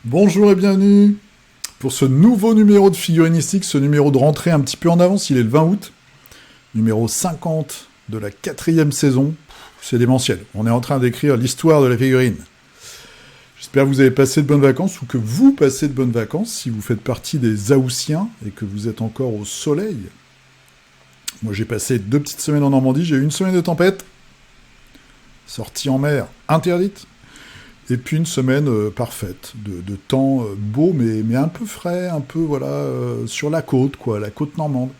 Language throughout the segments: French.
Bonjour et bienvenue pour ce nouveau numéro de Figurinistique, ce numéro de rentrée un petit peu en avance, il est le 20 août, numéro 50 de la 4e saison, c'est démentiel, on est en train d'écrire l'histoire de la figurine. J'espère que vous avez passé de bonnes vacances, ou que vous passez de bonnes vacances, si vous faites partie des Haussiens, et que vous êtes encore au soleil. Moi j'ai passé 2 petites semaines en Normandie, j'ai eu une semaine de tempête, sortie en mer interdite, et puis une semaine parfaite, de temps beau, mais un peu frais, un peu, sur la côte, quoi, la côte normande.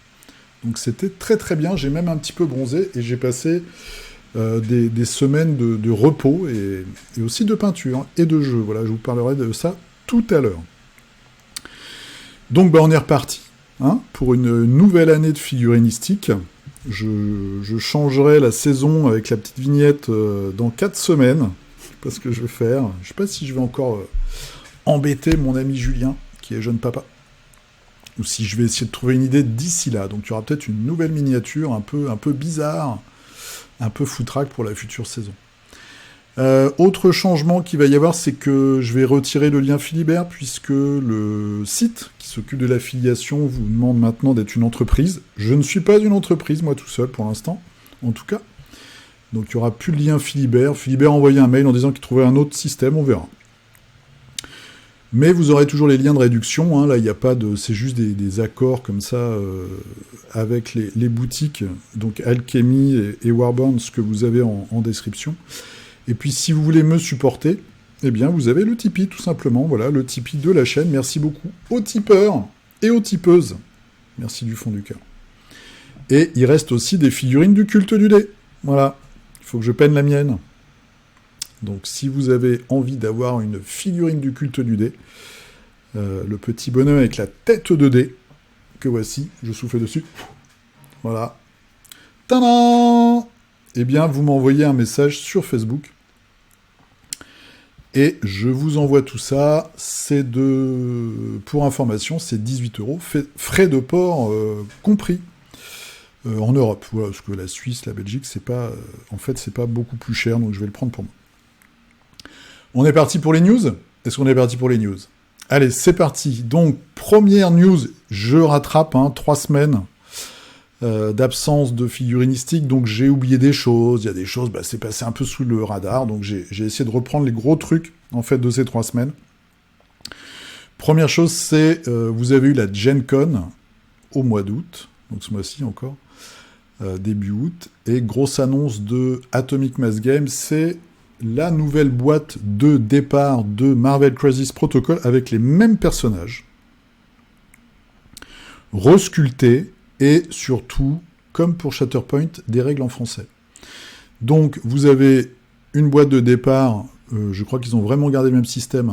Donc c'était très très bien, j'ai même un petit peu bronzé, et j'ai passé des semaines de repos, et aussi de peinture, et de jeu. Voilà, je vous parlerai de ça tout à l'heure. Donc on est reparti, pour une nouvelle année de figurinistique. Je changerai la saison avec la petite vignette dans 4 semaines, pas ce que je vais faire. Je sais pas si je vais encore embêter mon ami Julien, qui est jeune papa, ou si je vais essayer de trouver une idée d'ici là. Donc il y aura peut-être une nouvelle miniature un peu bizarre, un peu foutraque pour la future saison. Autre changement qu'il va y avoir, c'est que je vais retirer le lien Philibert, puisque le site qui s'occupe de l'affiliation vous demande maintenant d'être une entreprise. Je ne suis pas une entreprise, moi tout seul, pour l'instant, en tout cas. Donc il n'y aura plus de lien Philibert. Philibert a envoyé un mail en disant qu'il trouvait un autre système, on verra. Mais vous aurez toujours les liens de réduction, là il n'y a pas de... C'est juste des accords comme ça avec les boutiques, donc Alchemy et Warburn, ce que vous avez en description. Et puis si vous voulez me supporter, eh bien vous avez le Tipeee tout simplement, voilà, le Tipeee de la chaîne. Merci beaucoup aux tipeurs et aux tipeuses. Merci du fond du cœur. Et il reste aussi des figurines du culte du dé. Voilà. Il faut que je peigne la mienne. Donc si vous avez envie d'avoir une figurine du culte du dé, le petit bonhomme avec la tête de dé, que voici, je souffle dessus. Voilà. Tadam! Eh bien, vous m'envoyez un message sur Facebook. Et je vous envoie tout ça. Pour information, c'est 18 €, frais de port compris. En Europe, voilà, parce que la Suisse, la Belgique, c'est pas beaucoup plus cher, donc je vais le prendre pour moi. On est parti pour les news ? Est-ce qu'on est parti pour les news ? Allez, c'est parti. Donc, première news, je rattrape 3 semaines d'absence de figurinistique, donc j'ai oublié des choses, il y a des choses, c'est passé un peu sous le radar, donc j'ai essayé de reprendre les gros trucs, en fait, de ces 3 semaines. Première chose, c'est, vous avez eu la Gen Con au mois d'août, donc ce mois-ci encore, début août, et grosse annonce de Atomic Mass Games, c'est la nouvelle boîte de départ de Marvel Crisis Protocol avec les mêmes personnages, resculptés, et surtout, comme pour Shatterpoint, des règles en français. Donc, vous avez une boîte de départ, je crois qu'ils ont vraiment gardé le même système,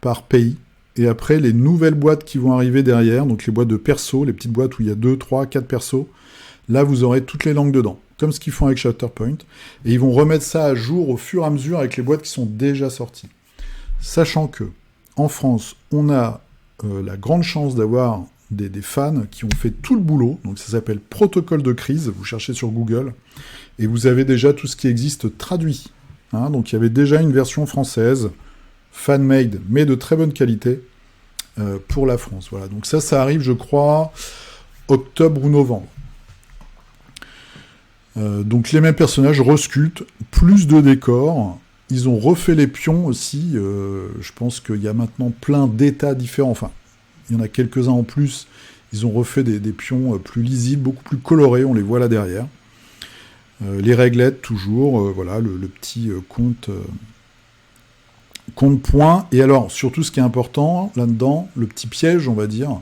par pays, et après, les nouvelles boîtes qui vont arriver derrière, donc les boîtes de perso, les petites boîtes où il y a 2, 3, 4 persos, là, vous aurez toutes les langues dedans, comme ce qu'ils font avec Shatterpoint, et ils vont remettre ça à jour au fur et à mesure avec les boîtes qui sont déjà sorties. Sachant que, en France, on a la grande chance d'avoir des fans qui ont fait tout le boulot, donc ça s'appelle Protocole de crise, vous cherchez sur Google, et vous avez déjà tout ce qui existe traduit. Donc il y avait déjà une version française, fan-made, mais de très bonne qualité, pour la France. Voilà. Donc ça arrive, je crois, octobre ou novembre. Donc les mêmes personnages resculptent, plus de décors, ils ont refait les pions aussi, je pense qu'il y a maintenant plein d'états différents, enfin, il y en a quelques-uns en plus, ils ont refait des pions plus lisibles, beaucoup plus colorés, on les voit là derrière. Les réglettes, toujours, voilà, le petit compte point. Et alors, surtout ce qui est important, là-dedans, le petit piège, on va dire,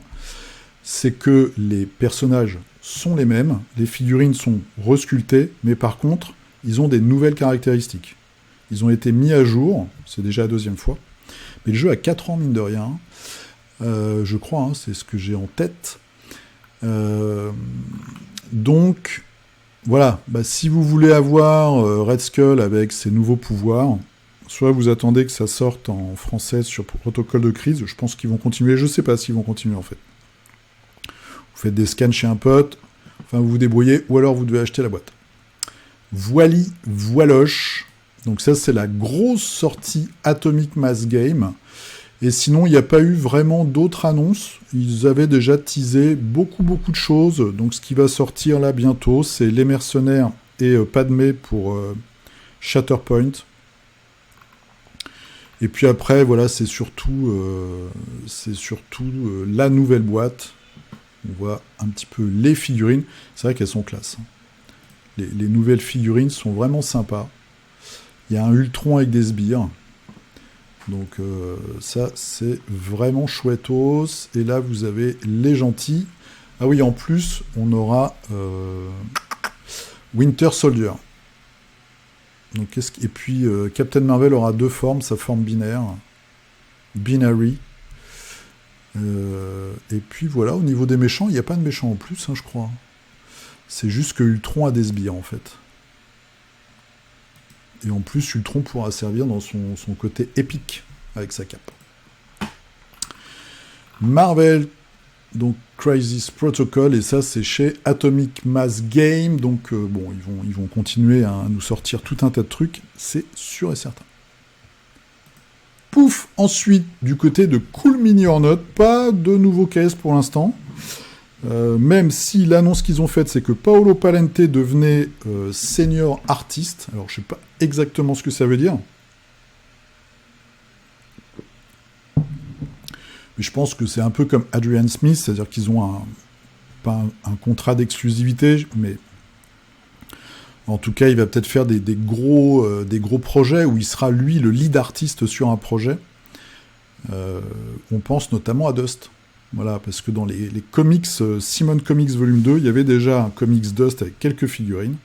c'est que les personnages sont les mêmes, les figurines sont resculptées, mais par contre, ils ont des nouvelles caractéristiques. Ils ont été mis à jour, c'est déjà la 2e fois, mais le jeu a 4 ans, mine de rien, je crois, c'est ce que j'ai en tête. Donc, voilà, si vous voulez avoir Red Skull avec ses nouveaux pouvoirs, soit vous attendez que ça sorte en français sur Protocole de crise, je pense qu'ils vont continuer, je sais pas s'ils vont continuer en fait. Vous faites des scans chez un pote, Enfin, vous vous débrouillez, ou alors vous devez acheter la boîte. Voili, voiloche. Donc ça, c'est la grosse sortie Atomic Mass Game. Et sinon, il n'y a pas eu vraiment d'autres annonces. Ils avaient déjà teasé beaucoup de choses. Donc ce qui va sortir là bientôt, c'est Les Mercenaires et Padmé pour Shatterpoint. Et puis après, voilà, c'est surtout la nouvelle boîte. On voit un petit peu les figurines. C'est vrai qu'elles sont classe. Les nouvelles figurines sont vraiment sympas. Il y a un Ultron avec des sbires. Donc ça, c'est vraiment chouettos. Et là, vous avez les gentils. Ah oui, en plus, on aura Winter Soldier. Donc, et puis, Captain Marvel aura 2 formes, sa forme binaire. Binary. Et puis voilà, au niveau des méchants, il n'y a pas de méchants en plus, hein, je crois. C'est juste que Ultron a des sbires, en fait. Et en plus, Ultron pourra servir dans son côté épique, avec sa cape. Marvel, donc Crisis Protocol, et ça, c'est chez Atomic Mass Game. Donc, bon, ils vont continuer à nous sortir tout un tas de trucs, c'est sûr et certain. Pouf, ensuite, du côté de Cool Mini or Not, pas de nouveaux cases pour l'instant. Même si l'annonce qu'ils ont faite, c'est que Paolo Palente devenait senior artiste. Alors, je sais pas exactement ce que ça veut dire. Mais je pense que c'est un peu comme Adrian Smith, c'est-à-dire qu'ils ont pas un contrat d'exclusivité, mais en tout cas, il va peut-être faire des gros projets où il sera, lui, le lead artiste sur un projet. On pense notamment à Dust. Voilà, parce que dans les comics, Simon Comics Volume 2, il y avait déjà un comics Dust avec quelques figurines.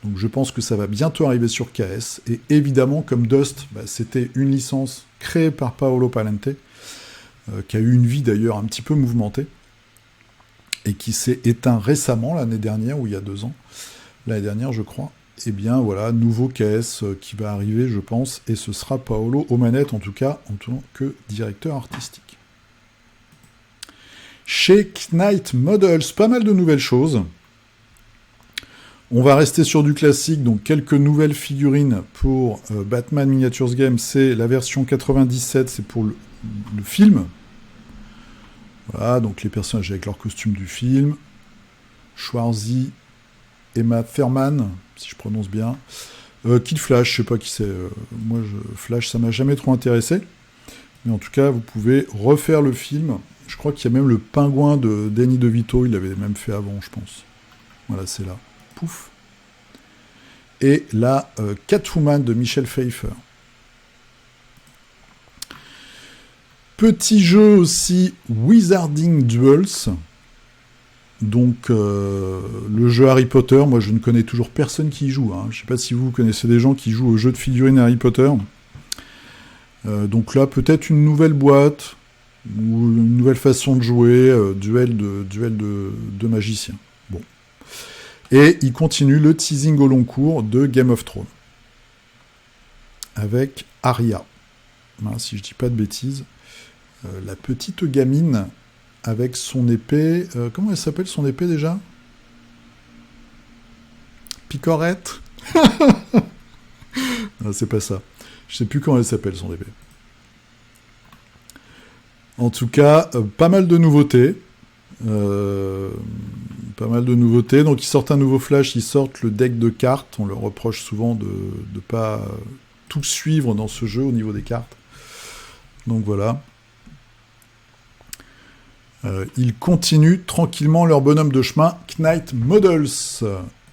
Donc je pense que ça va bientôt arriver sur KS. Et évidemment, comme Dust, c'était une licence créée par Paolo Palente, qui a eu une vie d'ailleurs un petit peu mouvementée, et qui s'est éteint récemment, l'année dernière, ou il y a 2 ans. L'année dernière, je crois. Eh bien, voilà, nouveau KS qui va arriver, je pense, et ce sera Paolo aux manettes, en tout cas, en tant que directeur artistique. Chez Knight Models, pas mal de nouvelles choses. On va rester sur du classique, donc quelques nouvelles figurines pour Batman Miniatures Game. C'est la version 97, c'est pour le film. Voilà, donc les personnages avec leur costume du film. Schwarzy, Emma Thurman, si je prononce bien. Kid Flash, je sais pas qui c'est. Moi, Flash, ça m'a jamais trop intéressé. Mais en tout cas, vous pouvez refaire le film. Je crois qu'il y a même le pingouin de Danny DeVito, il l'avait même fait avant, je pense. Voilà, c'est là. Pouf. Et la Catwoman de Michelle Pfeiffer. Petit jeu aussi, Wizarding Duels. Donc, le jeu Harry Potter, moi je ne connais toujours personne qui y joue. Hein. Je ne sais pas si vous connaissez des gens qui jouent au jeu de figurines Harry Potter. Donc là, peut-être une nouvelle boîte, ou une nouvelle façon de jouer, duel de magiciens. Bon. Et il continue le teasing au long cours de Game of Thrones. Avec Arya. Hein, si je dis pas de bêtises. La petite gamine avec son épée... comment elle s'appelle son épée déjà ? Picorette. Non, c'est pas ça. Je sais plus comment elle s'appelle son épée. En tout cas, pas mal de nouveautés. Donc ils sortent un nouveau Flash, ils sortent le deck de cartes. On leur reproche souvent de ne pas tout suivre dans ce jeu au niveau des cartes. Donc voilà. Ils continuent tranquillement leur bonhomme de chemin. Knight Models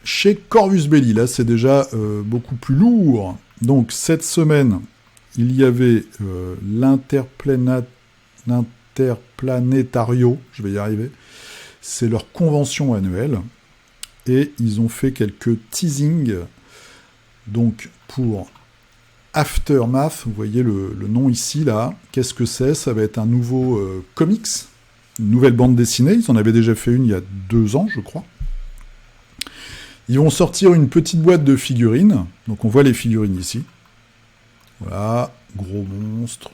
chez Corvus Belli. Là, c'est déjà beaucoup plus lourd. Donc cette semaine, il y avait l'Interplanetario, je vais y arriver, c'est leur convention annuelle, et ils ont fait quelques teasings, donc pour Aftermath, vous voyez le nom ici, là, qu'est-ce que c'est ? Ça va être un nouveau comics, une nouvelle bande dessinée, ils en avaient déjà fait une il y a 2 ans, je crois. Ils vont sortir une petite boîte de figurines, donc on voit les figurines ici. Voilà, gros monstre.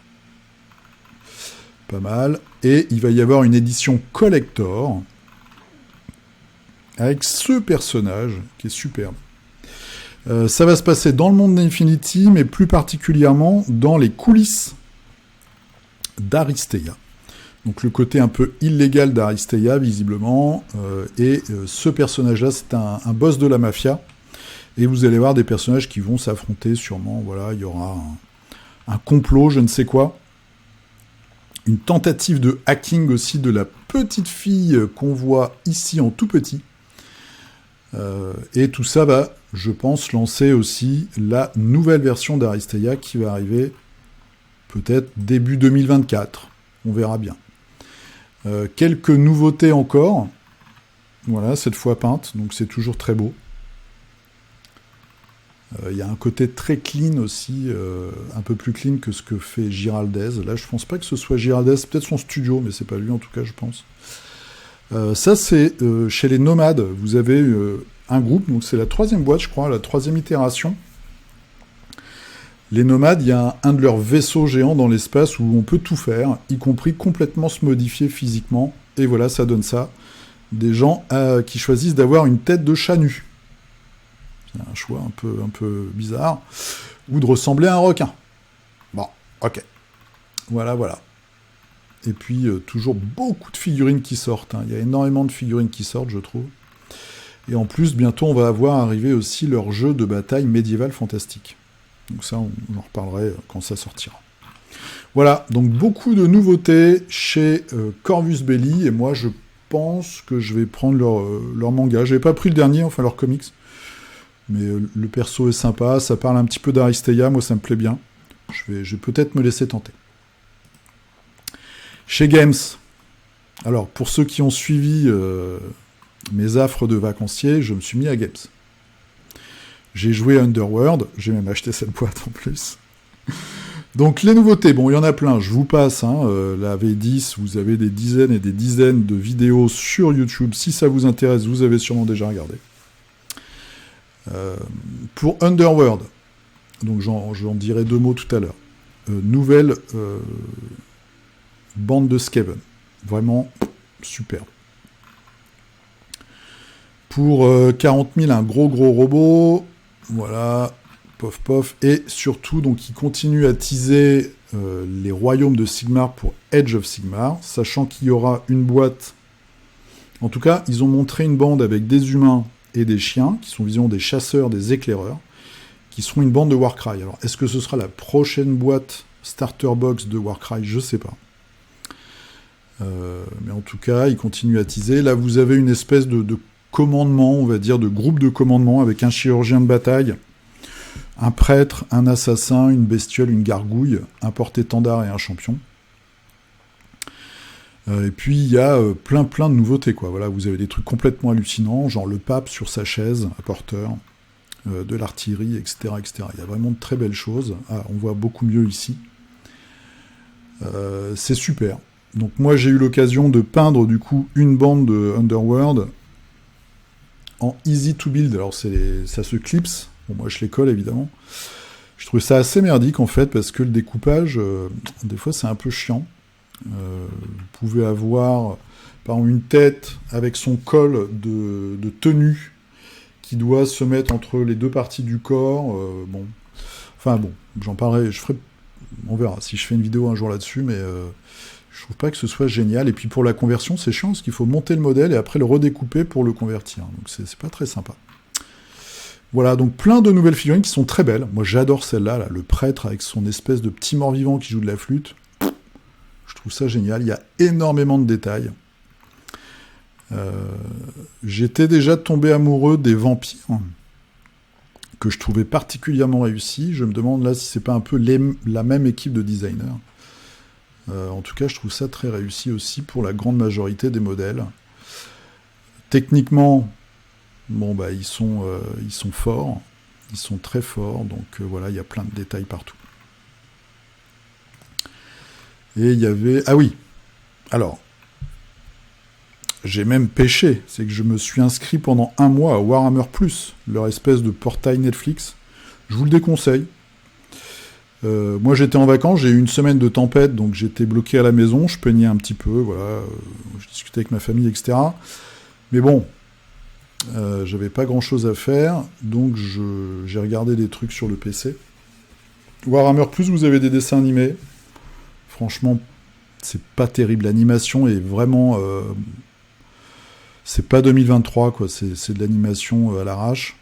Pas mal. Et il va y avoir une édition collector avec ce personnage qui est superbe. Ça va se passer dans le monde d'Infinity, mais plus particulièrement dans les coulisses d'Aristeia. Donc le côté un peu illégal d'Aristeia, visiblement, et ce personnage-là, c'est un boss de la mafia, et vous allez voir des personnages qui vont s'affronter sûrement, voilà, il y aura un complot, je ne sais quoi, une tentative de hacking aussi de la petite fille qu'on voit ici en tout petit, et tout ça va, je pense, lancer aussi la nouvelle version d'Aristeia qui va arriver peut-être début 2024, on verra bien. Quelques nouveautés encore, voilà, cette fois peintes, donc c'est toujours très beau. Il y a un côté très clean aussi, un peu plus clean que ce que fait Giraldez. Là, je pense pas que ce soit Giraldez, c'est peut-être son studio, mais c'est pas lui en tout cas, je pense. Ça, c'est chez les Nomades. Vous avez un groupe, donc c'est la 3e boîte, je crois, la 3e itération. Les Nomades, il y a un de leurs vaisseaux géants dans l'espace où on peut tout faire, y compris complètement se modifier physiquement. Et voilà, ça donne ça. Des gens qui choisissent d'avoir une tête de chat nu. C'est un choix un peu bizarre. Ou de ressembler à un requin. Bon, ok. Voilà. Et puis, toujours beaucoup de figurines qui sortent. Il y a énormément de figurines qui sortent, je trouve. Et en plus, bientôt, on va avoir arrivé aussi leur jeu de bataille médiéval fantastique. Donc ça, on en reparlerait quand ça sortira. Voilà, donc beaucoup de nouveautés chez Corvus Belli, et moi je pense que je vais prendre leur manga. J'avais pas pris le dernier, enfin leur comics, mais le perso est sympa, ça parle un petit peu d'Aristeia, moi ça me plaît bien. Je vais peut-être me laisser tenter. Chez Games, alors pour ceux qui ont suivi mes affres de vacancier, je me suis mis à Games. J'ai joué à Underworld, j'ai même acheté cette boîte en plus. Donc les nouveautés, bon il y en a plein, je vous passe, la V10, vous avez des dizaines et des dizaines de vidéos sur YouTube, si ça vous intéresse, vous avez sûrement déjà regardé. Pour Underworld, donc j'en dirai 2 mots tout à l'heure, nouvelle bande de Skaven, vraiment superbe. Pour 40 000, un gros robot, voilà, pof, et surtout, donc, ils continuent à teaser les royaumes de Sigmar pour Age of Sigmar, sachant qu'il y aura une boîte. En tout cas, ils ont montré une bande avec des humains et des chiens, qui sont visiblement des chasseurs, des éclaireurs, qui seront une bande de Warcry. Alors, est-ce que ce sera la prochaine boîte starter box de Warcry? Je sais pas. Mais en tout cas, ils continuent à teaser. Là, vous avez une espèce de commandement, on va dire, de groupe de commandement, avec un chirurgien de bataille, un prêtre, un assassin, une bestiole, une gargouille, un porte-étendard et un champion. Et puis il y a plein de nouveautés, quoi. Voilà, vous avez des trucs complètement hallucinants, genre le pape sur sa chaise, à porteur, de l'artillerie, etc., etc. Il y a vraiment de très belles choses. Ah, on voit beaucoup mieux ici. C'est super. Donc moi j'ai eu l'occasion de peindre du coup une bande de Underworld en easy to build. Alors ça se clipse. Bon, moi je les colle évidemment. Je trouve ça assez merdique en fait parce que le découpage, des fois c'est un peu chiant. Vous pouvez avoir par exemple une tête avec son col de tenue qui doit se mettre entre les deux parties du corps. Bon, j'en parlerai. On verra si je fais une vidéo un jour là-dessus, mais je trouve pas que ce soit génial. Et puis pour la conversion, c'est chiant parce qu'il faut monter le modèle et après le redécouper pour le convertir. Donc c'est pas très sympa. Voilà, donc plein de nouvelles figurines qui sont très belles. Moi j'adore celle-là, là, le prêtre avec son espèce de petit mort-vivant qui joue de la flûte. Je trouve ça génial, il y a énormément de détails. J'étais déjà tombé amoureux des vampires, que je trouvais particulièrement réussis. Je me demande là si c'est pas un peu la même équipe de designers. En tout cas, je trouve ça très réussi aussi pour la grande majorité des modèles. Techniquement, bon bah ils sont forts, ils sont très forts, donc voilà, il y a plein de détails partout. Et il y avait... Ah oui, alors, j'ai même péché, c'est que je me suis inscrit pendant 1 mois à Warhammer+, leur espèce de portail Netflix. Je vous le déconseille. Moi j'étais en vacances, j'ai eu une semaine de tempête, donc j'étais bloqué à la maison, je peignais un petit peu, voilà, je discutais avec ma famille, etc. Mais bon, J'avais pas grand chose à faire, donc j'ai regardé des trucs sur le PC. Warhammer Plus, vous avez des dessins animés. Franchement, c'est pas terrible. L'animation est vraiment... c'est pas 2023, quoi. C'est de l'animation à l'arrache.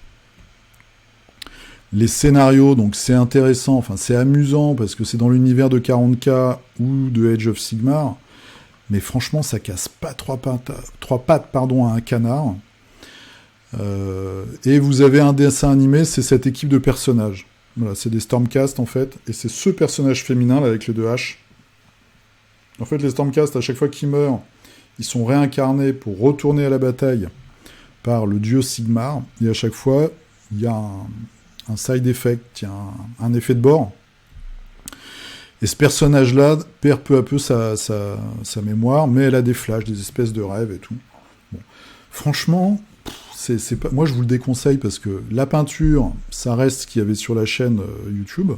Les scénarios, donc c'est intéressant, enfin c'est amusant, parce que c'est dans l'univers de 40K ou de Age of Sigmar. Mais franchement, ça casse pas trois pattes pardon, à un canard. Et vous avez un dessin animé, c'est cette équipe de personnages. Voilà, c'est des Stormcast en fait, et c'est ce personnage féminin là, avec les deux haches. En fait, les Stormcast, à chaque fois qu'ils meurent, ils sont réincarnés pour retourner à la bataille par le dieu Sigmar, et à chaque fois, il y a un side effect, il y a un effet de bord. Et ce personnage-là perd peu à peu sa mémoire, mais elle a des flashs, des espèces de rêves et tout. Bon. Franchement, c'est pas... moi je vous le déconseille parce que la peinture, ça reste ce qu'il y avait sur la chaîne YouTube.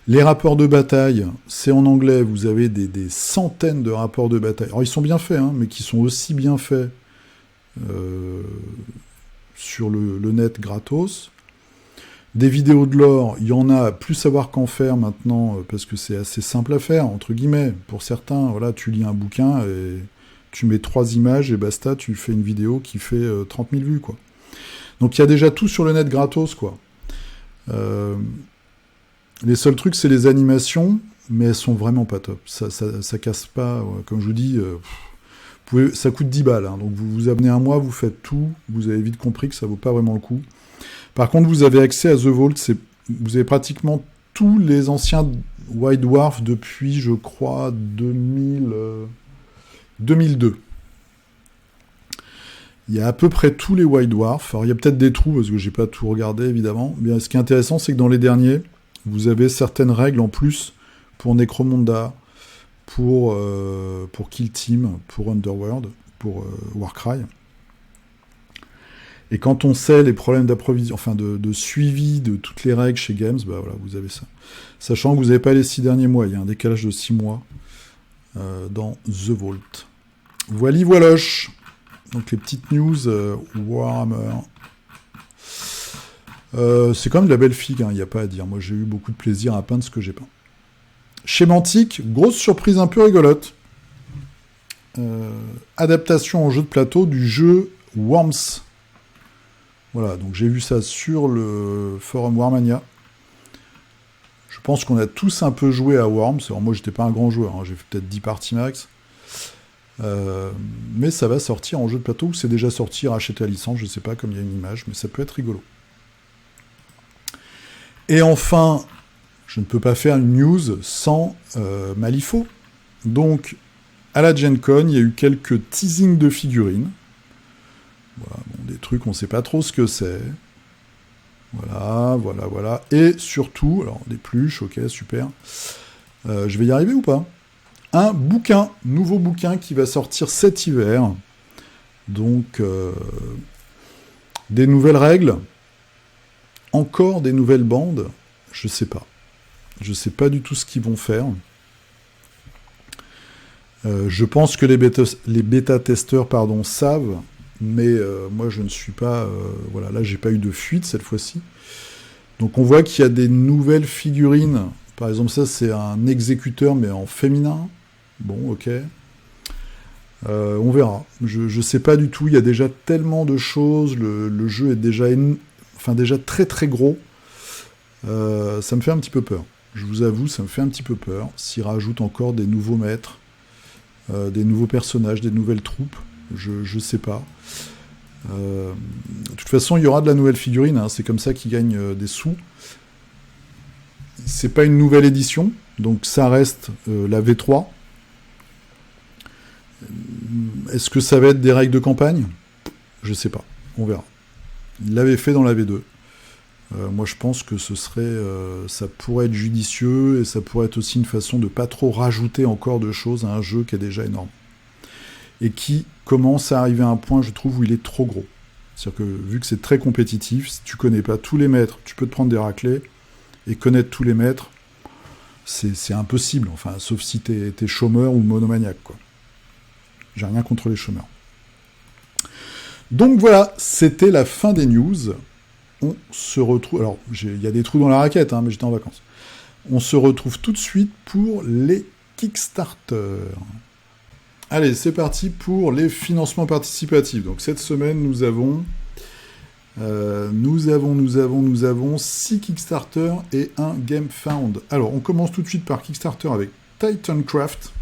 Les rapports de bataille, c'est en anglais, vous avez des centaines de rapports de bataille. Alors ils sont bien faits, hein, mais qui sont aussi bien faits sur le net gratos. Des vidéos de lore, il y en a plus savoir qu'en faire maintenant, parce que c'est assez simple à faire, entre guillemets. Pour certains, voilà, tu lis un bouquin et tu mets 3 images et basta, tu fais une vidéo qui fait 30 000 vues, quoi. Donc il y a déjà tout sur le net gratos, quoi. Les seuls trucs, c'est les animations, mais elles sont vraiment pas top. Ça casse pas, comme je vous dis, ça coûte 10 balles, hein. Donc vous vous abonnez un mois, vous faites tout, vous avez vite compris que ça vaut pas vraiment le coup. Par contre, vous avez accès à The Vault, vous avez pratiquement tous les anciens White Dwarf depuis, je crois, 2002. Il y a à peu près tous les White Dwarf. Alors, il y a peut-être des trous, parce que j'ai pas tout regardé, évidemment. Mais ce qui est intéressant, c'est que dans les derniers, vous avez certaines règles en plus pour Necromunda, pour Kill Team, pour Underworld, pour Warcry. Et quand on sait les problèmes d'approvisionnement, enfin de suivi de toutes les règles chez Games, bah voilà, vous avez ça. Sachant que vous n'avez pas les 6 derniers mois, il y a un décalage de 6 mois dans The Vault. Voiloche. Donc les petites news Warhammer. C'est quand même de la belle figue, il n'y a pas à dire. Moi j'ai eu beaucoup de plaisir à peindre ce que j'ai peint. Chez Mantic, grosse surprise un peu rigolote. Adaptation en jeu de plateau du jeu Worms. Voilà, donc j'ai vu ça sur le forum Warmania. Je pense qu'on a tous un peu joué à Worms. Alors moi, j'étais pas un grand joueur, hein. J'ai fait peut-être 10 parties max. Mais ça va sortir en jeu de plateau, ou c'est déjà sorti, racheter la licence, je sais pas, comme il y a une image, mais ça peut être rigolo. Et enfin, je ne peux pas faire une news sans Malifaux. Donc, à la Gen Con, il y a eu quelques teasings de figurines. Voilà, bon, des trucs, on sait pas trop ce que c'est. Voilà. Et surtout, alors des pluches, ok, super. Je vais y arriver ou pas ? Un bouquin, nouveau bouquin qui va sortir cet hiver. Donc, des nouvelles règles. Encore des nouvelles bandes. Je sais pas. Je sais pas du tout ce qu'ils vont faire. Je pense que les bêta-testeurs savent. Mais moi je ne suis pas... voilà, là j'ai pas eu de fuite cette fois-ci. Donc on voit qu'il y a des nouvelles figurines. Par exemple ça c'est un exécuteur mais en féminin. Bon, ok. On verra. Je sais pas du tout, il y a déjà tellement de choses, le jeu est déjà, déjà très très gros. Ça me fait un petit peu peur. Je vous avoue, ça me fait un petit peu peur. S'ils rajoutent encore des nouveaux maîtres, des nouveaux personnages, des nouvelles troupes, je sais pas. De toute façon, il y aura de la nouvelle figurine, hein, c'est comme ça qu'ils gagnent des sous. C'est pas une nouvelle édition, donc ça reste la V3. Est-ce que ça va être des règles de campagne ? Je sais pas, on verra. Il l'avait fait dans la V2. Moi je pense que ça pourrait être judicieux, et ça pourrait être aussi une façon de pas trop rajouter encore de choses à un jeu qui est déjà énorme. Et qui commence à arriver à un point, je trouve, où il est trop gros. C'est-à-dire que, vu que c'est très compétitif, si tu connais pas tous les maîtres, tu peux te prendre des raclés, et connaître tous les maîtres, c'est impossible, enfin, sauf si t'es chômeur ou monomaniaque, quoi. J'ai rien contre les chômeurs. Donc voilà, c'était la fin des news. On se retrouve... Alors, il y a des trous dans la raquette, hein, mais j'étais en vacances. On se retrouve tout de suite pour les Kickstarter. Allez, c'est parti pour les financements participatifs. Donc cette semaine, nous avons 6 Kickstarter et un GameFound. Alors, on commence tout de suite par Kickstarter avec Titancraft,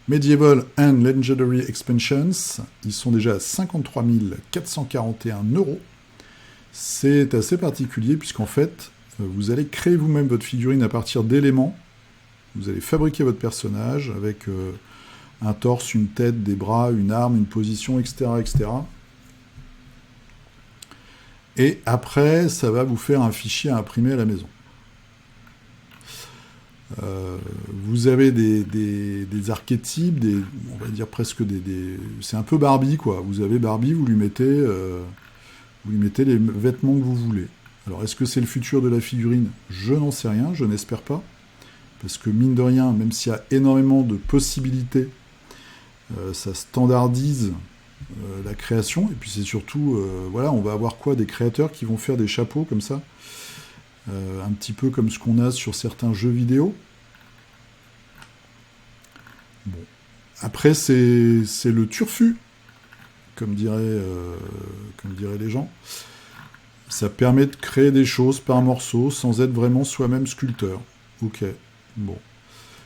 Medieval and Legendary Expansions. Ils sont déjà à 53 441 €. C'est assez particulier puisqu'en fait, vous allez créer vous-même votre figurine à partir d'éléments. Vous allez fabriquer votre personnage avec un torse, une tête, des bras, une arme, une position, etc., etc. Et après, ça va vous faire un fichier à imprimer à la maison. Vous avez des archétypes, on va dire presque c'est un peu Barbie, quoi. Vous avez Barbie, vous lui mettez les vêtements que vous voulez. Alors, est-ce que c'est le futur de la figurine? Je n'en sais rien, je n'espère pas. Parce que, mine de rien, même s'il y a énormément de possibilités, ça standardise la création. Et puis, c'est surtout, voilà, on va avoir quoi? Des créateurs qui vont faire des chapeaux comme ça. Un petit peu comme ce qu'on a sur certains jeux vidéo. Bon. Après, c'est le turfu, comme diraient les gens. Ça permet de créer des choses par morceaux sans être vraiment soi-même sculpteur. Ok, bon.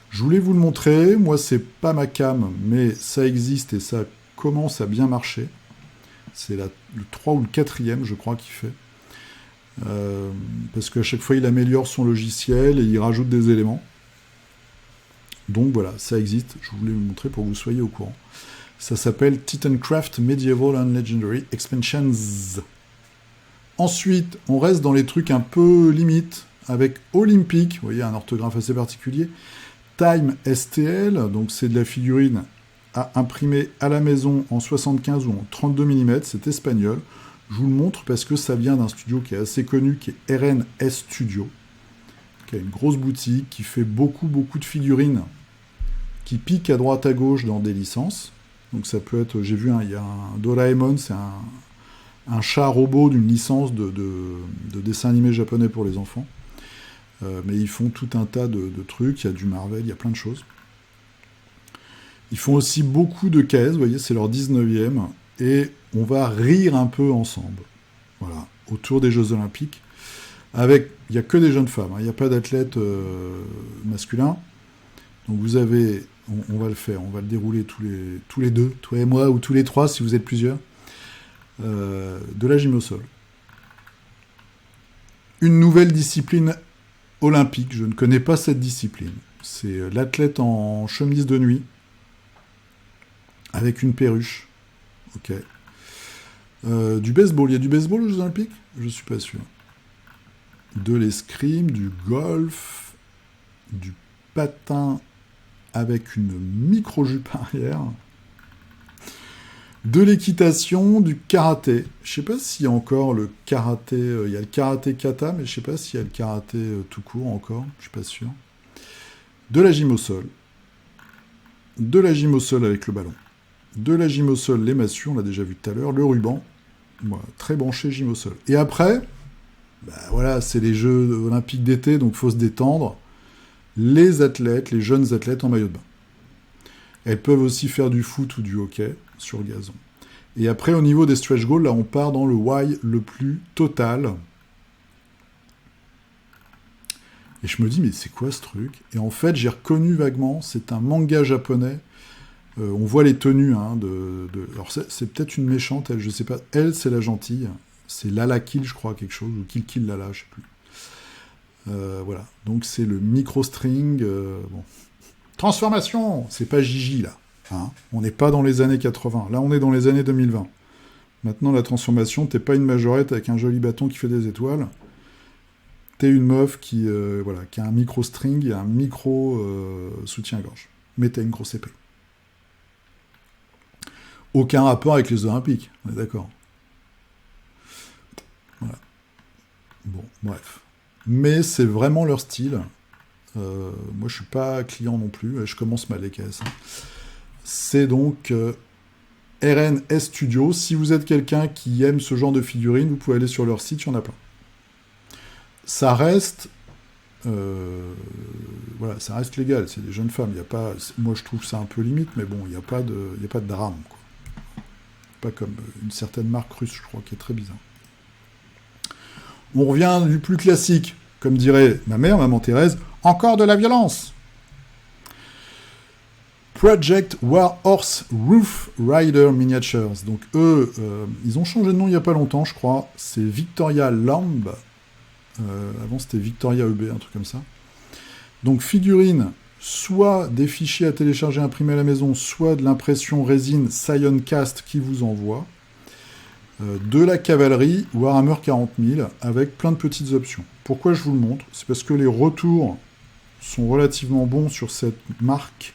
Je voulais vous le montrer. Moi, c'est pas ma cam, mais ça existe et ça commence à bien marcher. C'est le 3 ou le 4e, je crois, qu'il fait. Parce qu'à chaque fois il améliore son logiciel et il rajoute des éléments. Donc voilà, ça existe, je voulais vous montrer pour que vous soyez au courant. Ça s'appelle Titancraft Medieval and Legendary Expansions. Ensuite, on reste dans les trucs un peu limites avec Olympic, vous voyez, un orthographe assez particulier. Time STL, donc c'est de la figurine à imprimer à la maison en 75 ou en 32 mm, c'est espagnol. Je vous le montre parce que ça vient d'un studio qui est assez connu, qui est RNS Studio, qui a une grosse boutique, qui fait beaucoup de figurines, qui piquent à droite à gauche dans des licences. Donc ça peut être, j'ai vu, il y a un Doraemon, c'est un chat robot d'une licence de dessin animé japonais pour les enfants. Mais ils font tout un tas de trucs, il y a du Marvel, il y a plein de choses. Ils font aussi beaucoup de caisses, vous voyez, c'est leur 19e, et on va rire un peu ensemble, voilà, autour des Jeux Olympiques. Il n'y a que des jeunes femmes, il n'y a pas d'athlètes masculins. Donc vous avez, on va le faire, on va le dérouler tous les deux, toi et moi, ou tous les trois si vous êtes plusieurs, de la gym au sol. Une nouvelle discipline olympique, je ne connais pas cette discipline. C'est l'athlète en chemise de nuit, avec une perruche. Ok. Du baseball. Il y a du baseball aux Jeux Olympiques? Je suis pas sûr. De l'escrime, du golf, du patin avec une micro-jupe arrière, de l'équitation, du karaté. Je sais pas s'il y a encore le karaté. Il y a le karaté kata, mais je sais pas s'il y a le karaté tout court encore. Je suis pas sûr. De la gym au sol. De la gym au sol avec le ballon. De la gym au sol, les massues, on l'a déjà vu tout à l'heure, le ruban, voilà, très branché gym au sol. Et après, voilà, c'est les Jeux Olympiques d'été, donc il faut se détendre. Les athlètes, les jeunes athlètes en maillot de bain. Elles peuvent aussi faire du foot ou du hockey sur gazon. Et après, au niveau des stretch goals, là, on part dans le why le plus total. Et je me dis, mais c'est quoi ce truc? Et en fait, j'ai reconnu vaguement, c'est un manga japonais. On voit les tenues, hein, alors c'est peut-être une méchante, elle, je sais pas. Elle, c'est la gentille. C'est Lala Kill, je crois, quelque chose, ou Kill Kill Lala, je sais plus. Voilà. Donc c'est le micro-string. Bon. Transformation! C'est pas Gigi, là. Hein, on n'est pas dans les années 80. Là, on est dans les années 2020. Maintenant, la transformation, t'es pas une majorette avec un joli bâton qui fait des étoiles. T'es une meuf qui a un micro-string et un micro-soutien-gorge. Mais t'as une grosse épée. Aucun rapport avec les Olympiques, on est d'accord. Voilà. Bon, bref. Mais c'est vraiment leur style. Moi, je suis pas client non plus. Je commence mal les caisses. C'est donc RNS Studio. Si vous êtes quelqu'un qui aime ce genre de figurines, vous pouvez aller sur leur site, il y en a plein. Ça reste... voilà, ça reste légal, c'est des jeunes femmes. Il y a pas, moi, je trouve ça un peu limite, mais bon, il n'y a pas de drame, quoi. Pas comme une certaine marque russe, je crois, qui est très bizarre. On revient du plus classique. Comme dirait ma mère, maman Thérèse, encore de la violence. Project War Horse Roof Rider Miniatures. Donc eux, ils ont changé de nom il n'y a pas longtemps, je crois. C'est Victoria Lamb. Avant, c'était Victoria EB, un truc comme ça. Donc figurines, soit des fichiers à télécharger imprimés à la maison, soit de l'impression résine Cyoncast qui vous envoie. De la cavalerie Warhammer 40 000 avec plein de petites options. Pourquoi je vous le montre? C'est parce que les retours sont relativement bons sur cette marque.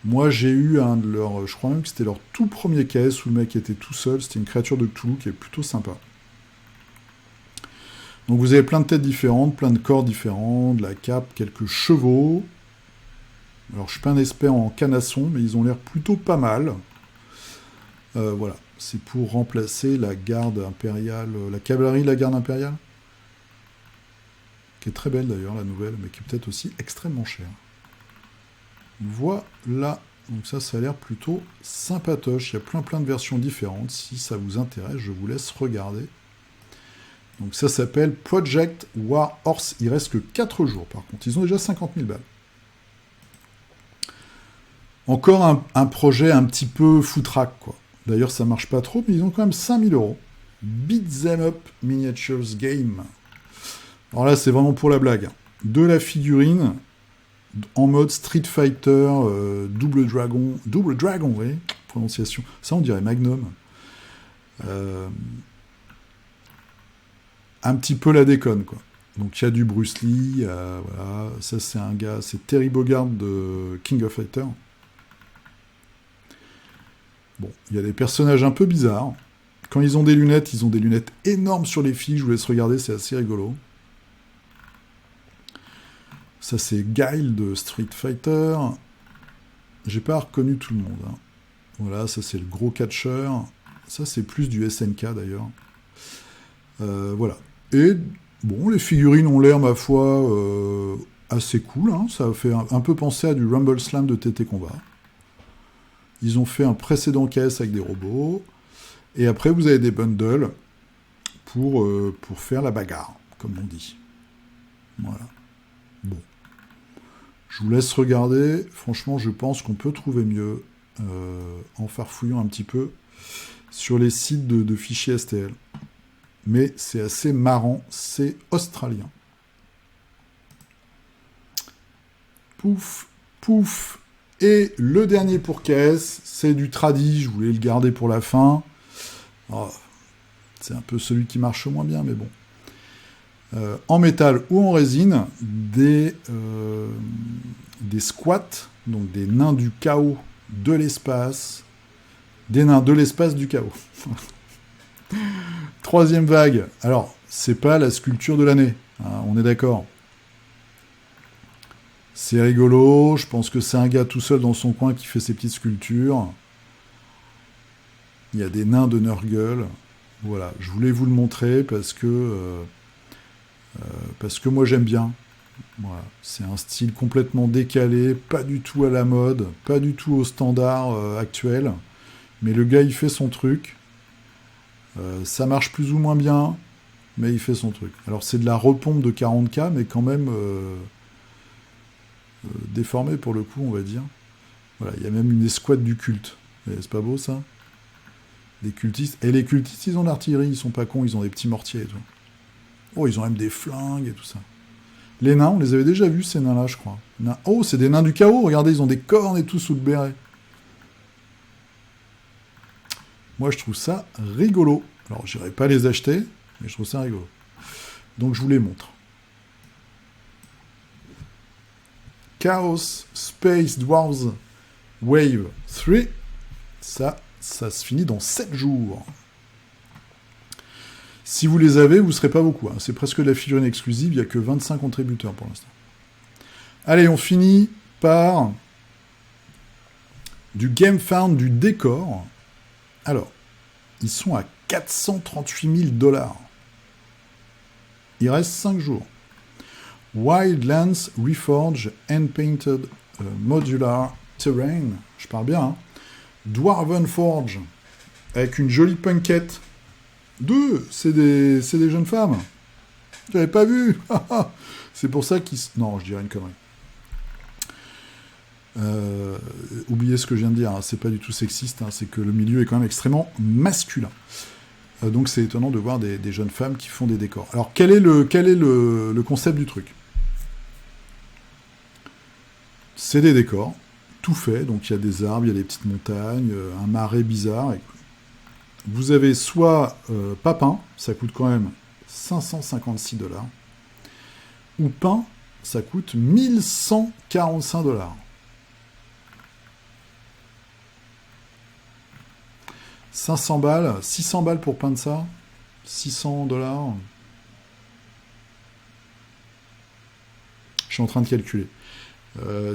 Moi, j'ai eu un de leurs... Je crois même que c'était leur tout premier caisse où le mec était tout seul. C'était une créature de Cthulhu qui est plutôt sympa. Donc vous avez plein de têtes différentes, plein de corps différents, de la cape, quelques chevaux. Alors je suis pas un expert en canasson, mais ils ont l'air plutôt pas mal. Voilà. C'est pour remplacer la garde impériale, la cavalerie de la garde impériale, qui est très belle d'ailleurs, la nouvelle, mais qui est peut-être aussi extrêmement chère. Voilà, donc ça a l'air plutôt sympatoche. Il y a plein de versions différentes. Si ça vous intéresse, je vous laisse regarder. Donc ça s'appelle Project War Horse. Il reste que 4 jours par contre. Ils ont déjà 50 000 balles. Encore un projet un petit peu foutraque, quoi. D'ailleurs, ça marche pas trop, mais ils ont quand même 5 000 €. Beat Them Up Miniatures Game. Alors là, c'est vraiment pour la blague. De la figurine en mode Street Fighter, Double Dragon, oui, prononciation. Ça, on dirait Magnum. Un petit peu la déconne, quoi. Donc il y a du Bruce Lee, voilà. Ça, c'est un gars, c'est Terry Bogard de King of Fighters. Bon, il y a des personnages un peu bizarres. Quand ils ont des lunettes énormes sur les filles. Je vous laisse regarder, c'est assez rigolo. Ça, c'est Guile de Street Fighter. J'ai pas reconnu tout le monde, hein. Voilà, ça, c'est le gros catcheur. Ça, c'est plus du SNK, d'ailleurs. Voilà. Et, bon, les figurines ont l'air, ma foi, assez cool, hein. Ça fait un peu penser à du Rumble Slam de TT Combat. Ils ont fait un précédent caisse avec des robots. Et après, vous avez des bundles pour faire la bagarre, comme on dit. Voilà. Bon. Je vous laisse regarder. Franchement, je pense qu'on peut trouver mieux en farfouillant un petit peu sur les sites de fichiers STL. Mais c'est assez marrant. C'est australien. Pouf, pouf. Et le dernier pour caisse, c'est du tradi, je voulais le garder pour la fin. Oh, c'est un peu celui qui marche moins bien, mais bon. En métal ou en résine, des squats, donc des nains du chaos de l'espace, des nains de l'espace du chaos. Troisième vague, alors, c'est pas la sculpture de l'année, hein, on est d'accord. C'est rigolo, je pense que c'est un gars tout seul dans son coin qui fait ses petites sculptures. Il y a des nains de Nurgle. Voilà, je voulais vous le montrer parce que moi j'aime bien. Voilà. C'est un style complètement décalé, pas du tout à la mode, pas du tout au standard actuel. Mais le gars il fait son truc. Ça marche plus ou moins bien, mais il fait son truc. Alors c'est de la repompe de 40K, mais quand même... déformé pour le coup, on va dire. Voilà, il y a même une escouade du culte. Et c'est pas beau ça? Des cultistes. Et les cultistes, ils ont l'artillerie, ils sont pas cons, ils ont des petits mortiers et tout. Oh, ils ont même des flingues et tout ça. Les nains, on les avait déjà vus, ces nains-là, je crois. Oh, c'est des nains du chaos, regardez, ils ont des cornes et tout sous le béret. Moi, je trouve ça rigolo. Alors, j'irai pas les acheter, mais je trouve ça rigolo. Donc, je vous les montre. Chaos Space Dwarves Wave 3. Ça se finit dans 7 jours. Si vous les avez, vous ne serez pas beaucoup. Hein. C'est presque de la figurine exclusive, il n'y a que 25 contributeurs pour l'instant. Allez, on finit par du GameFound, du décor. Alors, ils sont à 438 000 $. Il reste 5 jours. Wildlands Reforged and Painted Modular Terrain. Je parle bien, hein. Dwarven Forge. Avec une jolie punkette. 2, c'est des jeunes femmes. J'avais pas vu. C'est pour ça qu'ils... Non, je dirais une connerie. Oubliez ce que je viens de dire, hein. C'est pas du tout sexiste, hein. C'est que le milieu est quand même extrêmement masculin. Donc c'est étonnant de voir des jeunes femmes qui font des décors. Alors quel est le concept du truc? C'est des décors, tout fait, donc il y a des arbres, il y a des petites montagnes, un marais bizarre. Et vous avez soit pas peint, ça coûte quand même 556 $, ou peint, ça coûte 1145 $. 500 balles, 600 balles pour peindre ça, 600 $. Je suis en train de calculer.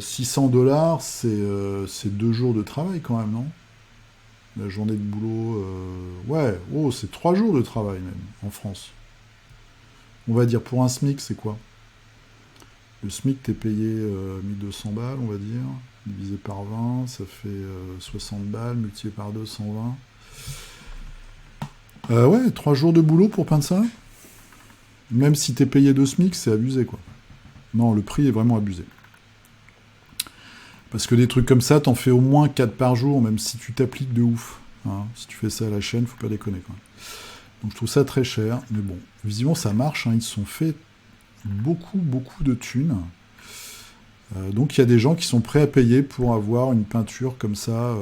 600 $, c'est 2 jours de travail quand même, non? La journée de boulot, ouais, oh, c'est 3 jours de travail même, en France. On va dire, pour un SMIC, c'est quoi? Le SMIC, t'es payé 1200 balles, on va dire, divisé par 20, ça fait 60 balles, multiplié par 2, 120. Ouais, 3 jours de boulot pour peindre ça? Même si t'es payé 2 SMIC, c'est abusé, quoi. Non, le prix est vraiment abusé. Parce que des trucs comme ça, t'en fais au moins 4 par jour, même si tu t'appliques de ouf. Hein. Si tu fais ça à la chaîne, faut pas déconner, quoi. Donc je trouve ça très cher, mais bon, visiblement ça marche, hein. Ils se sont fait beaucoup de thunes. Donc il y a des gens qui sont prêts à payer pour avoir une peinture comme ça.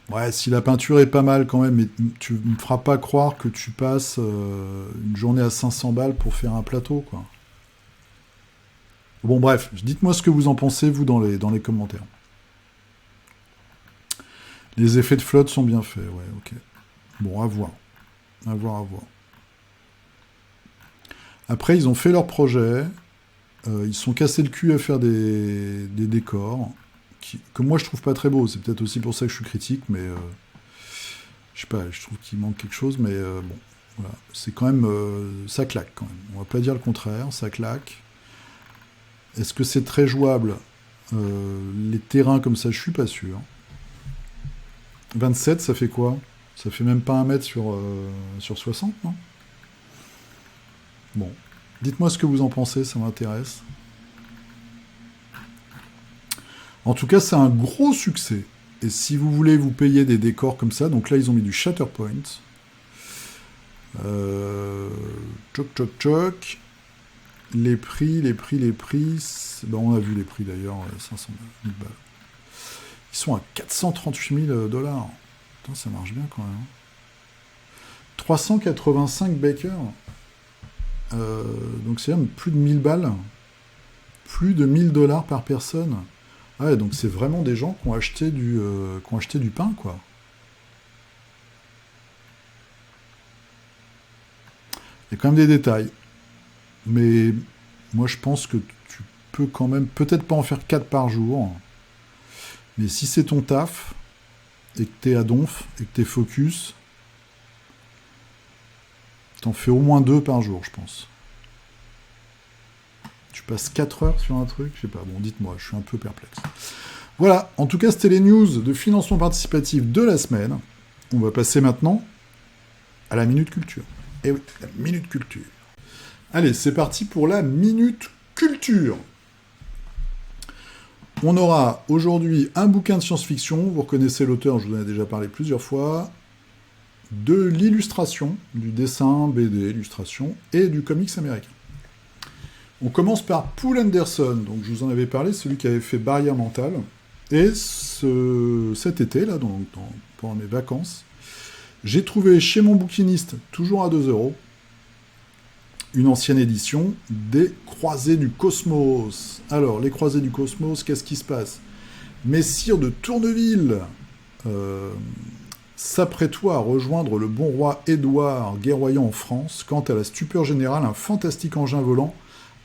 Ouais, si la peinture est pas mal quand même, mais tu me feras pas croire que tu passes une journée à 500 balles pour faire un plateau, quoi. Bon, bref, dites-moi ce que vous en pensez, vous, dans les commentaires. Les effets de flotte sont bien faits, ouais, ok. Bon, à voir. À voir. Après, ils ont fait leur projet. Ils se sont cassés le cul à faire des décors que moi je trouve pas très beaux. C'est peut-être aussi pour ça que je suis critique, mais je sais pas, je trouve qu'il manque quelque chose, mais bon, voilà. C'est quand même... ça claque quand même. On va pas dire le contraire, ça claque. Est-ce que c'est très jouable? Les terrains comme ça, je suis pas sûr. 27, ça fait quoi? Ça fait même pas 1 mètre sur 60, non? Bon. Dites-moi ce que vous en pensez, ça m'intéresse. En tout cas, c'est un gros succès. Et si vous voulez vous payer des décors comme ça, donc là, ils ont mis du Shatterpoint. Choc. Les prix. Ben, on a vu les prix d'ailleurs, 500 000 balles. Ils sont à 438 000 $. Putain, ça marche bien quand même. 385 Baker. Donc c'est même plus de 1000 balles. Plus de 1000 $ par personne. Ouais, donc c'est vraiment des gens qui ont acheté du pain, quoi. Il y a quand même des détails. Mais moi, je pense que tu peux quand même, peut-être pas en faire 4 par jour, mais si c'est ton taf, et que t'es à donf, et que t'es focus, t'en fais au moins 2 par jour, je pense. Tu passes 4 heures sur un truc, je sais pas, bon, dites-moi, je suis un peu perplexe. Voilà, en tout cas, c'était les news de financement participatif de la semaine. On va passer maintenant à la Minute Culture. Eh oui, la Minute Culture. Allez, c'est parti pour la Minute Culture. On aura aujourd'hui un bouquin de science-fiction, vous reconnaissez l'auteur, je vous en ai déjà parlé plusieurs fois, de l'illustration, du dessin, BD, illustration, et du comics américain. On commence par Poul Anderson, donc je vous en avais parlé, celui qui avait fait Barrière mentale, et cet été, là, pendant mes vacances, j'ai trouvé chez mon bouquiniste, toujours à 2 €, une ancienne édition des Croisés du Cosmos. Alors, les Croisés du Cosmos, qu'est-ce qui se passe? Messire de Tourneville s'apprête-toi à rejoindre le bon roi Édouard, guerroyant en France, quand à la stupeur générale, un fantastique engin volant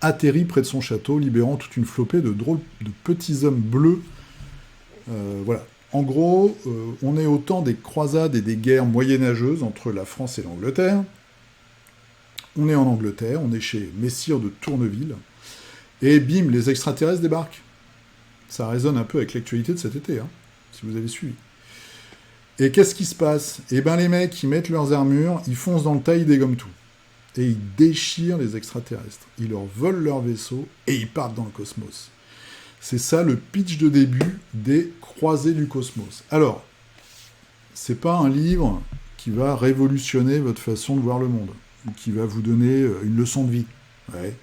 atterrit près de son château, libérant toute une flopée de drôles de petits hommes bleus. Voilà. En gros, on est au temps des croisades et des guerres moyenâgeuses entre la France et l'Angleterre. On est en Angleterre, on est chez Messire de Tourneville, et bim, les extraterrestres débarquent. Ça résonne un peu avec l'actualité de cet été, hein, si vous avez suivi. Et qu'est-ce qui se passe? Eh ben les mecs, ils mettent leurs armures, ils foncent dans le tas, ils dégomment tout. Et ils déchirent les extraterrestres. Ils leur volent leur vaisseau, et ils partent dans le cosmos. C'est ça le pitch de début des Croisés du Cosmos. Alors, c'est pas un livre qui va révolutionner votre façon de voir le monde, ou qui va vous donner une leçon de vie. Ouais.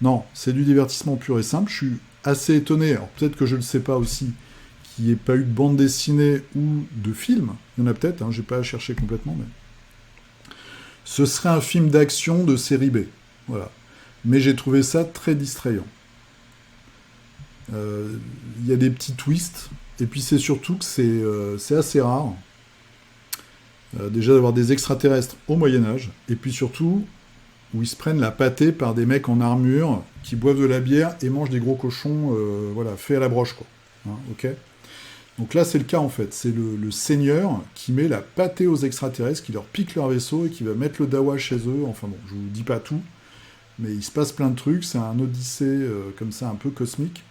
Non, c'est du divertissement pur et simple. Je suis assez étonné, alors peut-être que je ne le sais pas aussi, qu'il n'y ait pas eu de bande dessinée ou de film. Il y en a peut-être, hein, j'ai pas à chercher complètement, mais... Ce serait un film d'action de série B. Voilà. Mais j'ai trouvé ça très distrayant. Il y a des petits twists, et puis c'est surtout que c'est assez rare, déjà d'avoir des extraterrestres au Moyen-Âge, et puis surtout où ils se prennent la pâtée par des mecs en armure qui boivent de la bière et mangent des gros cochons voilà, faits à la broche, quoi. Hein, ok. Donc là, c'est le cas, en fait. C'est le seigneur qui met la pâtée aux extraterrestres, qui leur pique leur vaisseau et qui va mettre le dawa chez eux. Enfin bon, je vous dis pas tout, mais il se passe plein de trucs. C'est un odyssée comme ça, un peu cosmique.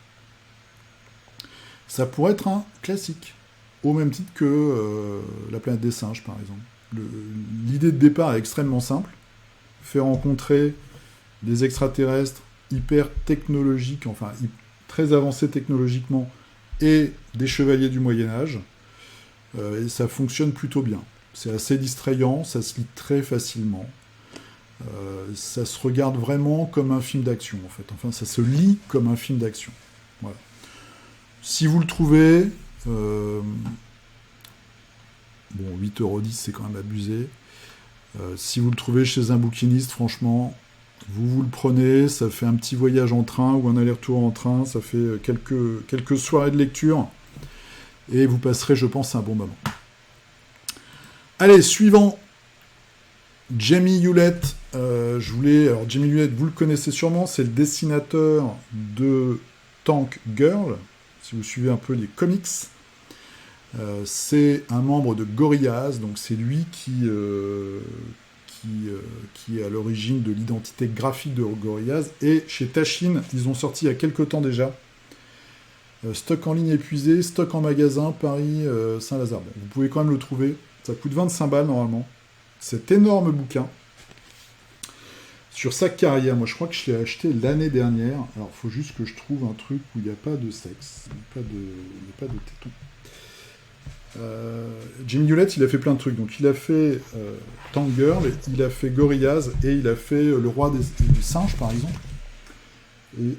Ça pourrait être un classique, au même titre que La planète des singes, par exemple. L'idée de départ est extrêmement simple. Faire rencontrer des extraterrestres hyper technologiques, enfin très avancés technologiquement, et des chevaliers du Moyen-Âge, et ça fonctionne plutôt bien. C'est assez distrayant, ça se lit très facilement, ça se regarde vraiment comme un film d'action, en fait. Enfin, ça se lit comme un film d'action. Voilà. Si vous le trouvez, bon, 8,10€, c'est quand même abusé. Si vous le trouvez chez un bouquiniste, franchement, vous le prenez, ça fait un petit voyage en train ou un aller-retour en train, ça fait quelques soirées de lecture, et vous passerez, je pense, un bon moment. Allez, suivant, Jamie Hewlett. Alors Jamie Hewlett, vous le connaissez sûrement, c'est le dessinateur de Tank Girl, si vous suivez un peu les comics. C'est un membre de Gorillaz, donc c'est lui qui est à l'origine de l'identité graphique de Gorillaz. Et chez Taschine, ils ont sorti il y a quelques temps déjà stock en ligne épuisé, stock en magasin, Paris, Saint-Lazare. Bon, vous pouvez quand même le trouver, ça coûte 25 balles normalement. Cet énorme bouquin sur sa carrière. Moi je crois que je l'ai acheté l'année dernière. Alors il faut juste que je trouve un truc où il n'y a pas de sexe, il n'y a pas de téton. Jim Hewlett, il a fait plein de trucs. Donc, il a fait Tank Girl, il a fait Gorillaz, et il a fait Le Roi des Singes, par exemple. Et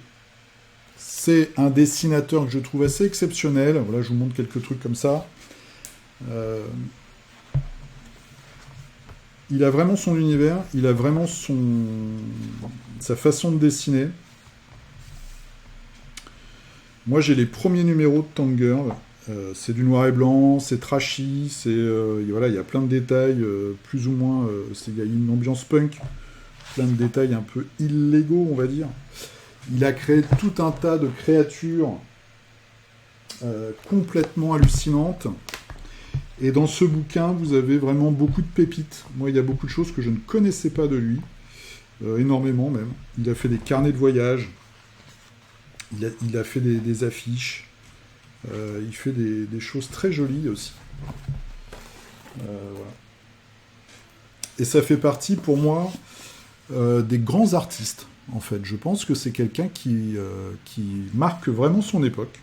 c'est un dessinateur que je trouve assez exceptionnel. Voilà, je vous montre quelques trucs comme ça. Il a vraiment son univers, il a vraiment sa façon de dessiner. Moi, j'ai les premiers numéros de Tank Girl. C'est du noir et blanc, c'est trashy, voilà, il y a plein de détails, plus ou moins, il y a une ambiance punk, plein de détails un peu illégaux, on va dire. Il a créé tout un tas de créatures complètement hallucinantes. Et dans ce bouquin, vous avez vraiment beaucoup de pépites. Moi, il y a beaucoup de choses que je ne connaissais pas de lui, énormément même. Il a fait des carnets de voyage, il a fait des affiches. Il fait des choses très jolies aussi. Voilà. Et ça fait partie, pour moi, des grands artistes, en fait. Je pense que c'est quelqu'un qui marque vraiment son époque.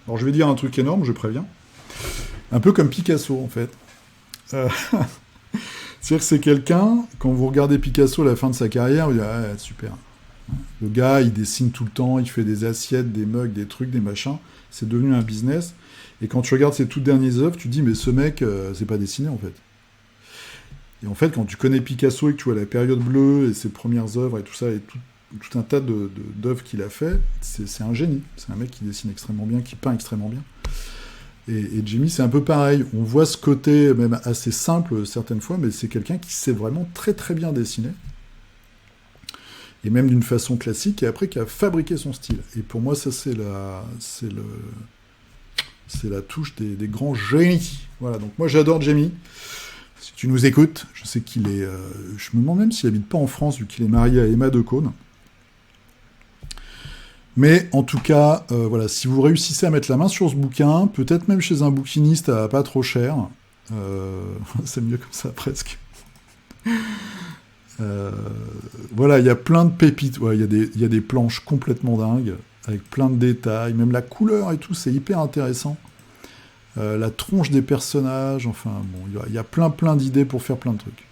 Alors, je vais dire un truc énorme, je préviens. Un peu comme Picasso, en fait. C'est-à-dire que c'est quelqu'un, quand vous regardez Picasso à la fin de sa carrière, vous dites « Ah, super ». Le gars, il dessine tout le temps, il fait des assiettes, des mugs, des trucs, des machins. C'est devenu un business. Et quand tu regardes ses toutes dernières œuvres, tu te dis, mais ce mec, c'est pas dessiné, en fait. Et en fait, quand tu connais Picasso et que tu vois la période bleue et ses premières œuvres et tout ça, et tout un tas d'œuvres qu'il a fait, c'est un génie. C'est un mec qui dessine extrêmement bien, qui peint extrêmement bien. Et Jamie, c'est un peu pareil. On voit ce côté même assez simple certaines fois, mais c'est quelqu'un qui sait vraiment très très bien dessiner. et même d'une façon classique, et après qui a fabriqué son style. Et pour moi, ça c'est la touche des grands génies. Voilà, donc moi j'adore Jamie. Si tu nous écoutes, je sais qu'il est... je me demande même s'il habite pas en France, vu qu'il est marié à Emma Decaune. Mais en tout cas, voilà, si vous réussissez à mettre la main sur ce bouquin, peut-être même chez un bouquiniste à pas trop cher, c'est mieux comme ça presque. Voilà, il y a plein de pépites, ouais, il y a des planches complètement dingues, avec plein de détails, même la couleur et tout, c'est hyper intéressant. La tronche des personnages, enfin bon, il y a plein d'idées pour faire plein de trucs.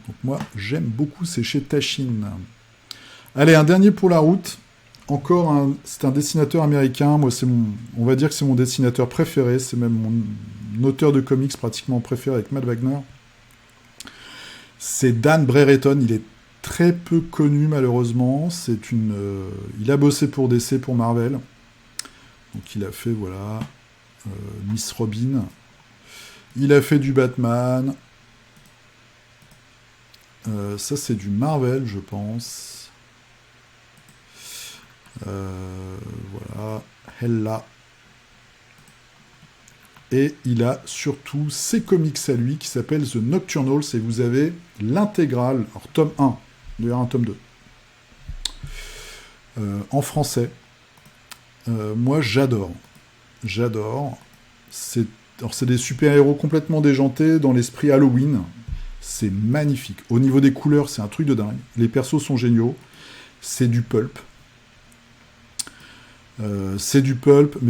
Donc moi, j'aime beaucoup, c'est chez Taschine. Allez, un dernier pour la route. C'est un dessinateur américain, moi on va dire que c'est mon dessinateur préféré, c'est même mon auteur de comics pratiquement préféré avec Matt Wagner. C'est Dan Brereton, il est très peu connu malheureusement, il a bossé pour DC, pour Marvel, donc il a fait, voilà, Miss Robin, il a fait du Batman, ça c'est du Marvel je pense. Voilà, Hella. Et il a surtout ses comics à lui qui s'appellent The Nocturnals, et vous avez l'intégrale, alors tome 1, d'ailleurs un tome 2, en français. Moi j'adore. C'est des super-héros complètement déjantés dans l'esprit Halloween. C'est magnifique. Au niveau des couleurs, c'est un truc de dingue. Les persos sont géniaux. C'est du pulp. Mais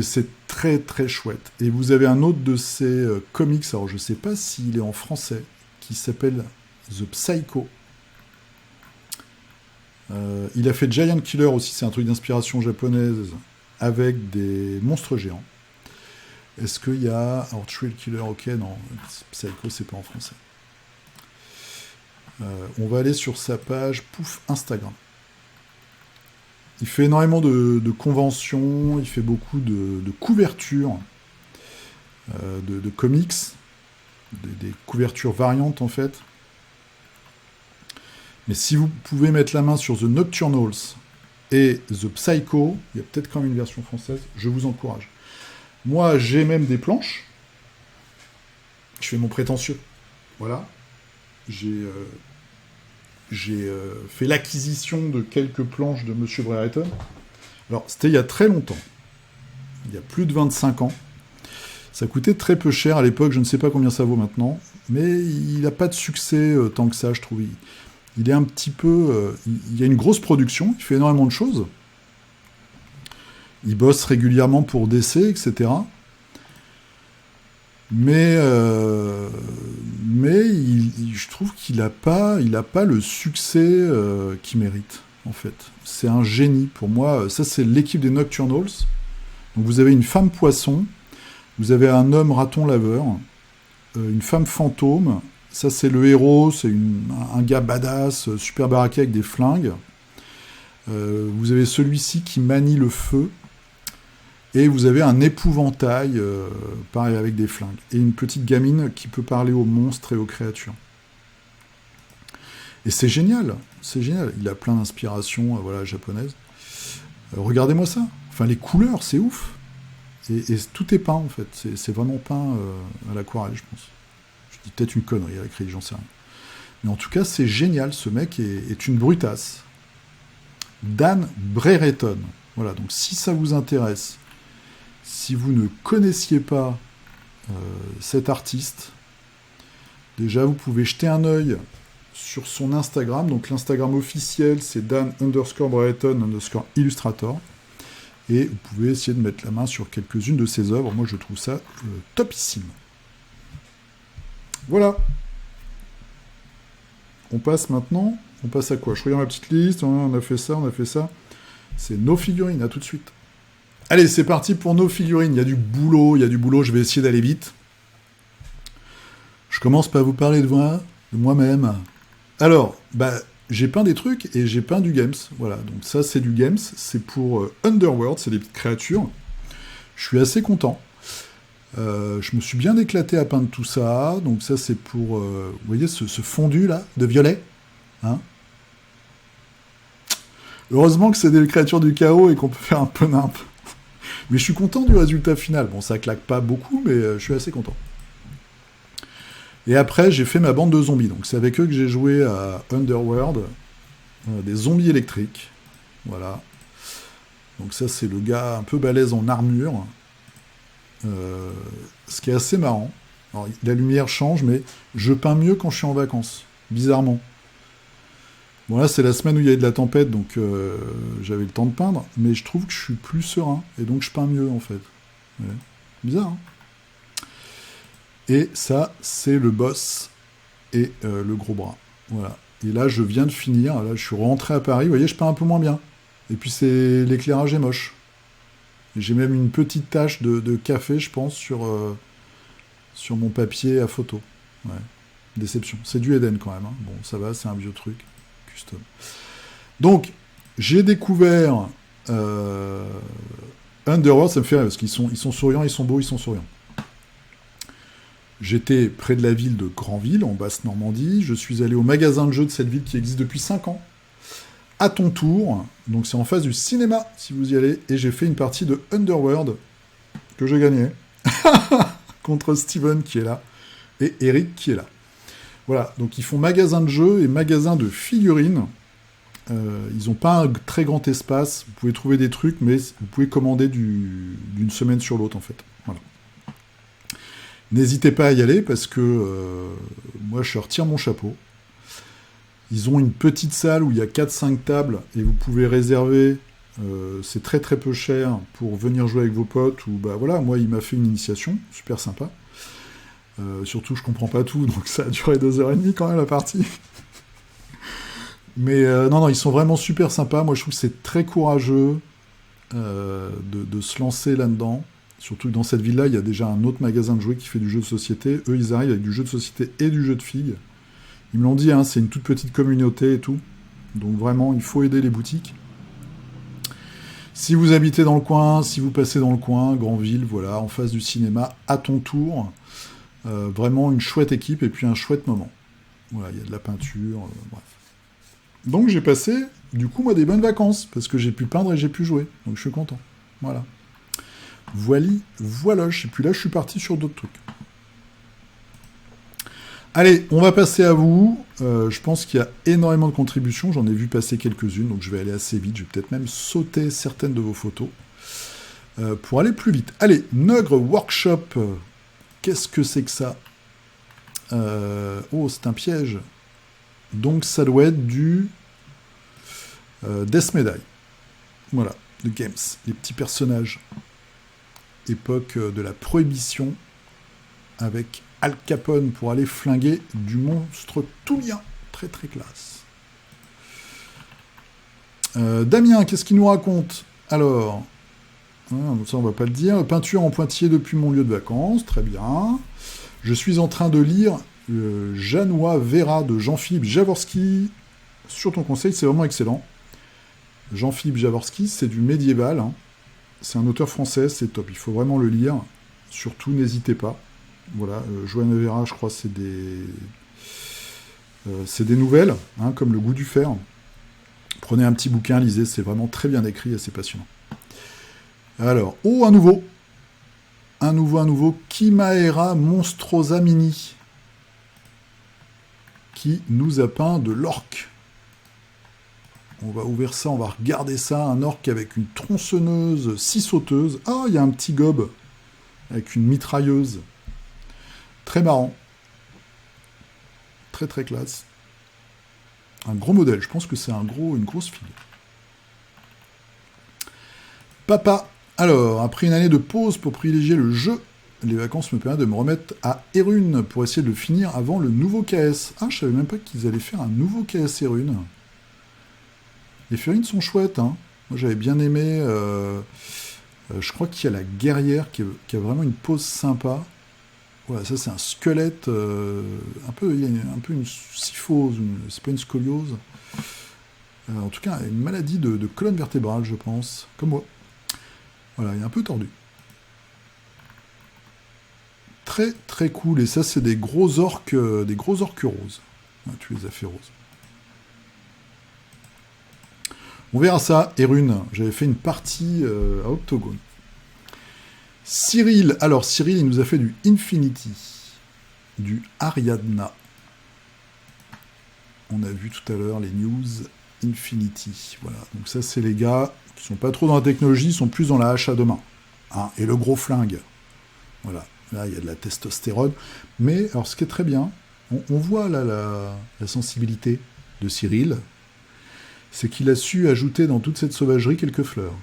c'est très très chouette. Et vous avez un autre de ces comics, alors je sais pas s'il est en français, qui s'appelle The Psycho. Il a fait Giant Killer aussi, c'est un truc d'inspiration japonaise, avec des monstres géants. Est-ce qu'il y a... Alors Thrill Killer, ok, non, Psycho c'est pas en français. On va aller sur sa page, pouf, Instagram. Il fait énormément de conventions, il fait beaucoup de couvertures, de comics, des couvertures variantes en fait. Mais si vous pouvez mettre la main sur The Nocturnals et The Psycho, il y a peut-être quand même une version française, je vous encourage. Moi, j'ai même des planches. Je fais mon prétentieux. Voilà. J'ai fait l'acquisition de quelques planches de Monsieur Brereton. Alors, c'était il y a très longtemps. Il y a plus de 25 ans. Ça coûtait très peu cher à l'époque, je ne sais pas combien ça vaut maintenant, mais il n'a pas de succès tant que ça, je trouve. Il est un petit peu... il y a une grosse production, il fait énormément de choses. Il bosse régulièrement pour DC, etc. Mais je trouve qu'il n'a pas le succès qu'il mérite, en fait. C'est un génie. Pour moi, ça, c'est l'équipe des Nocturnals. Donc, vous avez une femme poisson, vous avez un homme raton laveur, une femme fantôme. Ça, c'est le héros, c'est un gars badass, super baraqué avec des flingues. Vous avez celui-ci qui manie le feu. Et vous avez un épouvantail, pareil, avec des flingues. Et une petite gamine qui peut parler aux monstres et aux créatures. Et c'est génial, c'est génial. Il a plein d'inspirations voilà, japonaises. Regardez-moi ça. Enfin, les couleurs, c'est ouf. Et tout est peint, en fait. C'est vraiment peint à l'aquarelle, je pense. Je dis peut-être une connerie à l'acrylique, j'en sais rien. Mais en tout cas, c'est génial. Ce mec est une brutasse. Dan Brereton. Voilà, donc si ça vous intéresse, si vous ne connaissiez pas cet artiste, déjà vous pouvez jeter un œil sur son Instagram. Donc l'Instagram officiel, c'est Dan_Brereton_Illustrator. Et vous pouvez essayer de mettre la main sur quelques-unes de ses œuvres. Moi, je trouve ça topissime. Voilà. On passe maintenant. On passe à quoi? Je regarde ma petite liste. On a fait ça, on a fait ça. C'est nos figurines. À tout de suite. Allez, c'est parti pour nos figurines. Il y a du boulot, je vais essayer d'aller vite. Je commence par vous parler de moi-même. Alors, j'ai peint des trucs et j'ai peint du Games. Voilà, donc ça c'est du Games, c'est pour Underworld, c'est des petites créatures. Je suis assez content. Je me suis bien éclaté à peindre tout ça. Donc ça c'est pour, vous voyez ce fondu là, de violet. Hein, Heureusement que c'est des créatures du chaos et qu'on peut faire un peu nimp. Mais je suis content du résultat final. Bon, ça claque pas beaucoup, mais je suis assez content. Et après, j'ai fait ma bande de zombies. Donc c'est avec eux que j'ai joué à Underworld. Des zombies électriques. Voilà. Donc ça, c'est le gars un peu balèze en armure. Ce qui est assez marrant. Alors, la lumière change, mais je peins mieux quand je suis en vacances. Bizarrement. Bon, là, c'est la semaine où il y a eu de la tempête, donc j'avais le temps de peindre, mais je trouve que je suis plus serein, et donc je peins mieux, en fait. Ouais. Bizarre, hein. Et ça, c'est le boss et le gros bras. Voilà. Et là, je viens de finir, là, je suis rentré à Paris, vous voyez, je peins un peu moins bien. Et puis, l'éclairage est moche. J'ai même une petite tache de café, je pense, sur mon papier à photo. Ouais. Déception. C'est du Eden, quand même, hein. Bon, ça va, c'est un vieux truc. Custom. Donc, j'ai découvert Underworld, ça me fait rire, parce qu'ils sont souriants, ils sont beaux, ils sont souriants. J'étais près de la ville de Granville, en Basse-Normandie. Je suis allé au magasin de jeux de cette ville qui existe depuis 5 ans. À ton tour, donc c'est en face du cinéma, si vous y allez, et j'ai fait une partie de Underworld, que j'ai gagné, contre Steven qui est là, et Eric qui est là. Voilà, donc ils font magasin de jeux et magasin de figurines. Ils n'ont pas un très grand espace, vous pouvez trouver des trucs, mais vous pouvez commander d'une semaine sur l'autre, en fait. Voilà. N'hésitez pas à y aller, parce que moi, je retire mon chapeau. Ils ont une petite salle où il y a 4-5 tables, et vous pouvez réserver, c'est très très peu cher, pour venir jouer avec vos potes, ou bah voilà, moi, il m'a fait une initiation, super sympa. Surtout, je comprends pas tout, donc ça a duré 2h30 quand même, la partie. Mais non, ils sont vraiment super sympas. Moi, je trouve que c'est très courageux de se lancer là-dedans. Surtout que dans cette ville-là, il y a déjà un autre magasin de jouets qui fait du jeu de société. Eux, ils arrivent avec du jeu de société et du jeu de figues. Ils me l'ont dit, hein, c'est une toute petite communauté et tout. Donc vraiment, il faut aider les boutiques. Si vous habitez dans le coin, si vous passez dans le coin, Granville, voilà, en face du cinéma, à ton tour. Vraiment une chouette équipe et puis un chouette moment. Voilà, il y a de la peinture, bref. Donc j'ai passé, du coup, moi, des bonnes vacances, parce que j'ai pu peindre et j'ai pu jouer. Donc je suis content. Voilà. Voiloche. Et puis là, je suis parti sur d'autres trucs. Allez, on va passer à vous. Je pense qu'il y a énormément de contributions. J'en ai vu passer quelques-unes, donc je vais aller assez vite. Je vais peut-être même sauter certaines de vos photos pour aller plus vite. Allez, Nogre Workshop. Qu'est-ce que c'est que ça ? Oh, c'est un piège. Donc ça doit être du Death Medaille. Voilà, de Games. Les petits personnages. Époque de la Prohibition. Avec Al Capone pour aller flinguer du monstre toulien. Très très classe. Damien, qu'est-ce qu'il nous raconte ? Alors... ça on va pas le dire. Peinture en pointillé depuis mon lieu de vacances, très bien. Je suis en train de lire Janois Vera de Jean-Philippe Jaworski. Sur ton conseil, c'est vraiment excellent. Jean-Philippe Jaworski, c'est du médiéval. Hein. C'est un auteur français, c'est top. Il faut vraiment le lire. Surtout, n'hésitez pas. Voilà, Janois Vera, je crois, c'est des nouvelles, hein, comme Le Goût du fer. Prenez un petit bouquin, lisez, c'est vraiment très bien écrit et c'est passionnant. Alors, un nouveau. Un nouveau. Chimaera Monstrosa Mini. Qui nous a peint de l'orque. On va ouvrir ça, on va regarder ça. Un orque avec une tronçonneuse, 6 sauteuses. Ah, il y a un petit gobe. Avec une mitrailleuse. Très marrant. Très très classe. Un gros modèle. Je pense que c'est une grosse fille. Papa. Alors, après une année de pause pour privilégier le jeu, les vacances me permettent de me remettre à Erune pour essayer de le finir avant le nouveau KS. Ah, je savais même pas qu'ils allaient faire un nouveau KS Erune. Les figurines sont chouettes, hein. Moi, j'avais bien aimé... je crois qu'il y a la guerrière qui a vraiment une pose sympa. Voilà, ça, c'est un squelette... il y a un peu une syphose, c'est pas une scoliose. En tout cas, une maladie de colonne vertébrale, je pense. Comme moi. Voilà, il est un peu tordu. Très très cool. Et ça, c'est des gros orques roses. Ah, tu les as fait roses. On verra ça, Erune. J'avais fait une partie à Octogone. Cyril. Alors, Cyril, il nous a fait du Infinity, du Ariadna. On a vu tout à l'heure les news Infinity. Voilà. Donc ça, c'est les gars qui sont pas trop dans la technologie, ils sont plus dans la hache à deux mains. Hein, et le gros flingue. Voilà. Là, il y a de la testostérone. Mais, alors, ce qui est très bien, on voit là la sensibilité de Cyril, c'est qu'il a su ajouter dans toute cette sauvagerie quelques fleurs.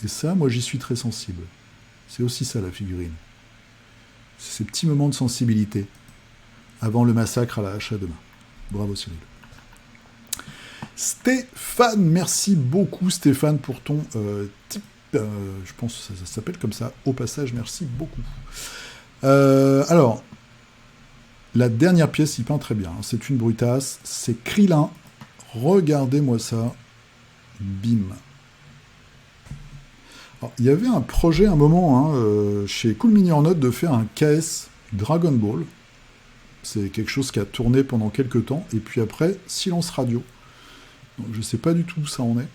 Et ça, moi, j'y suis très sensible. C'est aussi ça, la figurine. C'est ces petits moments de sensibilité avant le massacre à la hache à deux mains. Bravo, Cyril. Stéphane, merci beaucoup, Stéphane, pour ton tip. Je pense que ça s'appelle comme ça. Au passage, merci beaucoup. Alors, la dernière pièce, il peint très bien. C'est une brutasse. C'est Krillin. Regardez-moi ça. Bim. Alors, il y avait un projet, un moment, chez Cool Mini en Note, de faire un KS Dragon Ball. C'est quelque chose qui a tourné pendant quelques temps. Et puis après, silence radio. Donc, je ne sais pas du tout où ça en est.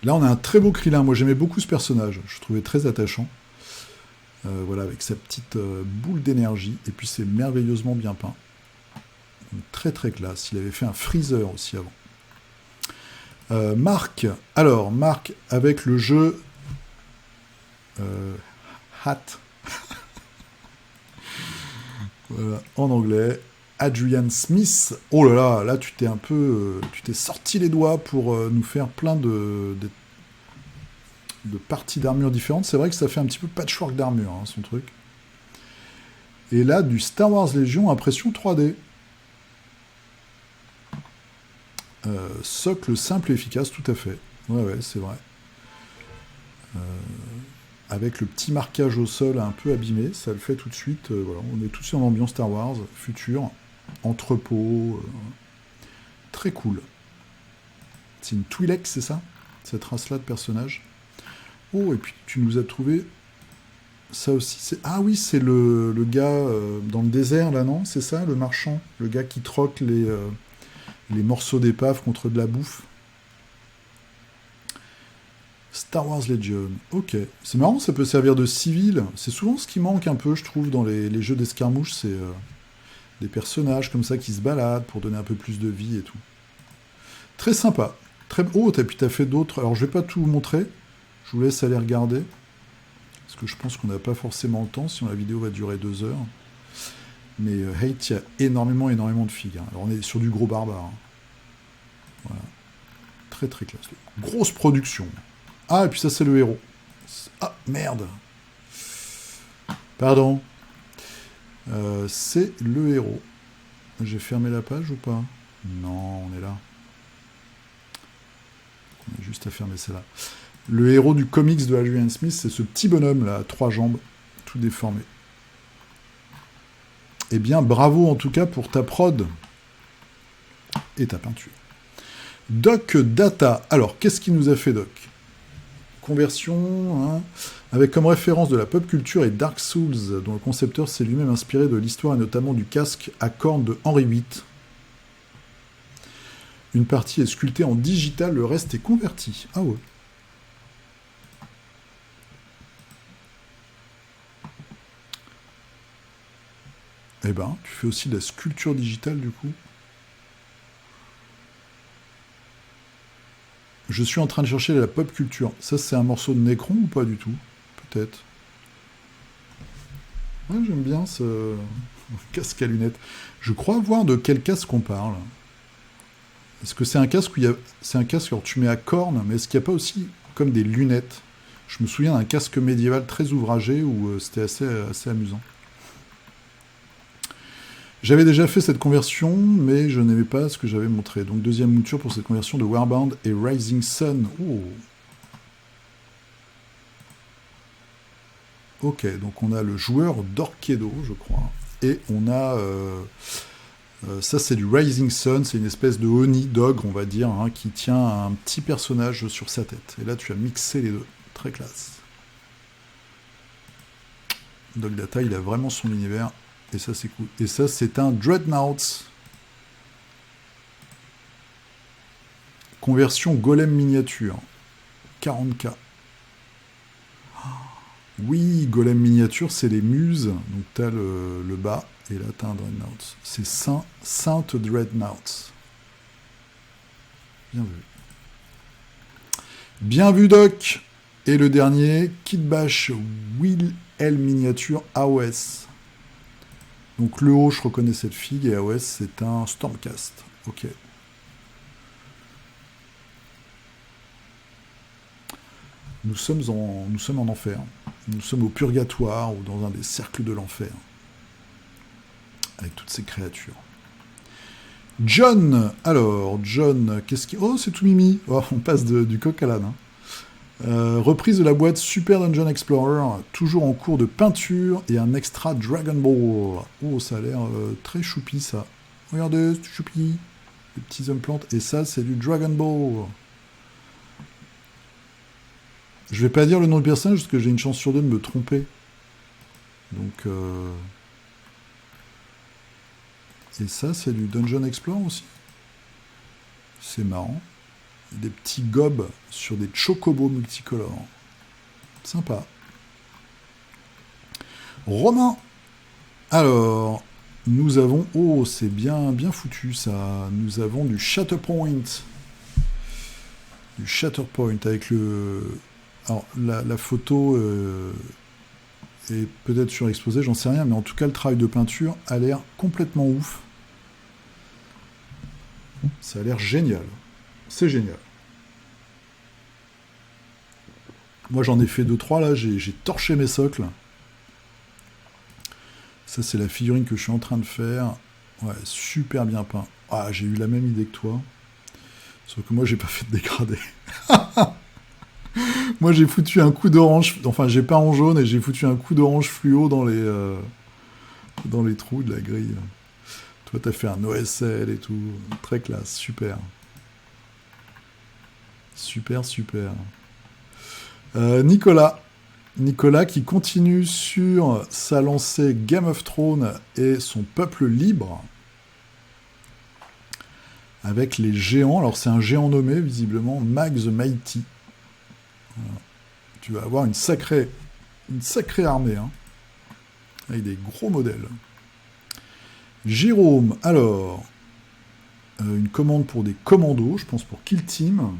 Là, on a un très beau Krillin. Moi, j'aimais beaucoup ce personnage. Je le trouvais très attachant. Voilà, avec sa petite boule d'énergie. Et puis, c'est merveilleusement bien peint. Donc, très, très classe. Il avait fait un Freezer aussi avant. Marc. Alors, Marc, avec le jeu Hat. Voilà, en anglais. Adrian Smith. Oh là là, là, tu t'es sorti les doigts pour nous faire plein de parties d'armure différentes. C'est vrai que ça fait un petit peu patchwork d'armure, hein, son truc. Et là, du Star Wars Légion, impression 3D. Socle simple et efficace, tout à fait. Ouais, c'est vrai. Avec le petit marquage au sol un peu abîmé, ça le fait tout de suite. Voilà, on est tous en ambiance Star Wars, futur, entrepôt. Très cool. C'est une Twi'lek, c'est ça? Cette race-là de personnage. Oh, et puis tu nous as trouvé ça aussi. Ah oui, c'est le gars dans le désert, là, non? C'est ça, le marchand? Le gars qui troque les morceaux d'épave contre de la bouffe. Star Wars Legion. Ok. C'est marrant, ça peut servir de civil. C'est souvent ce qui manque un peu, je trouve, dans les jeux d'escarmouche. C'est des personnages comme ça qui se baladent pour donner un peu plus de vie et tout. Très sympa. Très... Oh, et puis t'as fait d'autres. Alors, je vais pas tout vous montrer. Je vous laisse aller regarder. Parce que je pense qu'on n'a pas forcément le temps, sinon la vidéo va durer 2 heures. Mais Hate, il y a énormément de figues. Hein. Alors, on est sur du gros barbare. Hein. Voilà. Très, très classe. Grosse production. Ah, et puis ça, c'est le héros. Ah, merde. Pardon. C'est le héros. J'ai fermé la page ou pas? Non, on est là. On a juste à fermer celle-là. Le héros du comics de Adrian Smith, c'est ce petit bonhomme là, à 3 jambes, tout déformé. Eh bien, bravo en tout cas pour ta prod et ta peinture. Doc Data. Alors, qu'est-ce qu'il nous a fait, Doc? Conversion, hein, avec comme référence de la pop culture et Dark Souls, dont le concepteur s'est lui-même inspiré de l'histoire et notamment du casque à cornes de Henri VIII. Une partie est sculptée en digital, le reste est converti. Ah ouais. Eh ben, tu fais aussi de la sculpture digitale du coup. Je suis en train de chercher la pop culture. Ça, c'est un morceau de Necron ou pas du tout? Peut-être. Ouais, j'aime bien ce casque à lunettes. Je crois voir de quel casque on parle. Est-ce que c'est un casque où il y a... C'est un casque que tu mets à cornes, mais est-ce qu'il n'y a pas aussi comme des lunettes? Je me souviens d'un casque médiéval très ouvragé où c'était assez amusant. J'avais déjà fait cette conversion, mais je n'aimais pas ce que j'avais montré. Donc deuxième mouture pour cette conversion de Warband et Rising Sun. Oh. Ok, donc on a le joueur d'Orkedo, je crois. Et on a... ça, c'est du Rising Sun, c'est une espèce de Oni d'ogre, on va dire, hein, qui tient un petit personnage sur sa tête. Et là, tu as mixé les deux. Très classe. Doc Data, il a vraiment son univers. Et ça, c'est cool. Et ça, c'est un Dreadnought. Conversion golem miniature. 40K. Oui, golem miniature, c'est les muses. Donc t'as le bas, et là t'as un Dreadnought. C'est Sainte Dreadnought. Bien vu. Bien vu, Doc. Et le dernier, Kit Bash Will L miniature AOS. Donc le haut, je reconnais cette figue, et AOS, c'est un Stormcast. Ok. Nous sommes en enfer. Nous sommes au purgatoire ou dans un des cercles de l'enfer. Avec toutes ces créatures. John. Alors, John, qu'est-ce qui... Oh, c'est tout mimi. Oh, on passe du coq à l'âne. Hein. Reprise de la boîte Super Dungeon Explorer, toujours en cours de peinture, et un extra Dragon Ball. Oh, ça a l'air très choupi, ça. Regardez, c'est choupi. Les petits hommes plantes. Et ça, c'est du Dragon Ball. Je vais pas dire le nom du personnage, parce que j'ai une chance sur deux de me tromper. Donc... Et ça, c'est du Dungeon Explorer aussi. C'est marrant. Des petits gobs sur des chocobos multicolores. Sympa. Romain. Alors, nous avons... Oh, c'est bien foutu, ça. Nous avons du Shatterpoint. Du Shatterpoint avec le... Alors, la photo est peut-être surexposée, j'en sais rien, mais en tout cas, le travail de peinture a l'air complètement ouf. Ça a l'air génial. C'est génial. Moi, j'en ai fait 2-3, là. J'ai torché mes socles. Ça, c'est la figurine que je suis en train de faire. Ouais, super bien peint. Ah, j'ai eu la même idée que toi. Sauf que moi, j'ai pas fait de dégradé. Moi, j'ai foutu un coup d'orange... Enfin, j'ai peint en jaune et j'ai foutu un coup d'orange fluo dans les trous de la grille. Toi, t'as fait un OSL et tout. Très classe, super. Super, super. Nicolas qui continue sur sa lancée Game of Thrones et son peuple libre avec les géants. Alors c'est un géant nommé visiblement Mag the Mighty. Voilà. Tu vas avoir une sacrée armée, hein, avec des gros modèles. Jérôme, alors une commande pour des commandos, je pense pour Kill Team.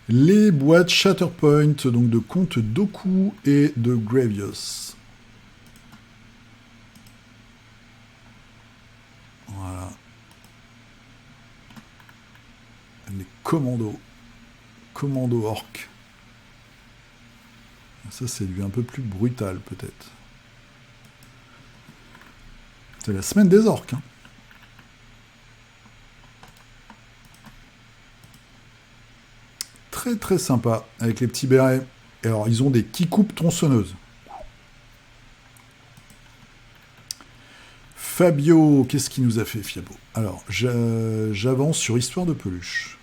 Les boîtes Shatterpoint, donc de Comte Dooku et de Gravius. Voilà. Les commandos. Commando orc. Ça, c'est lui un peu plus brutal, peut-être. C'est la semaine des orques, hein. Très très sympa, avec les petits bérets. Et alors, ils ont des qui-coupes tronçonneuses. Fabio, qu'est-ce qu'il nous a fait, Fabio? Alors, j'avance sur Histoire de Peluche.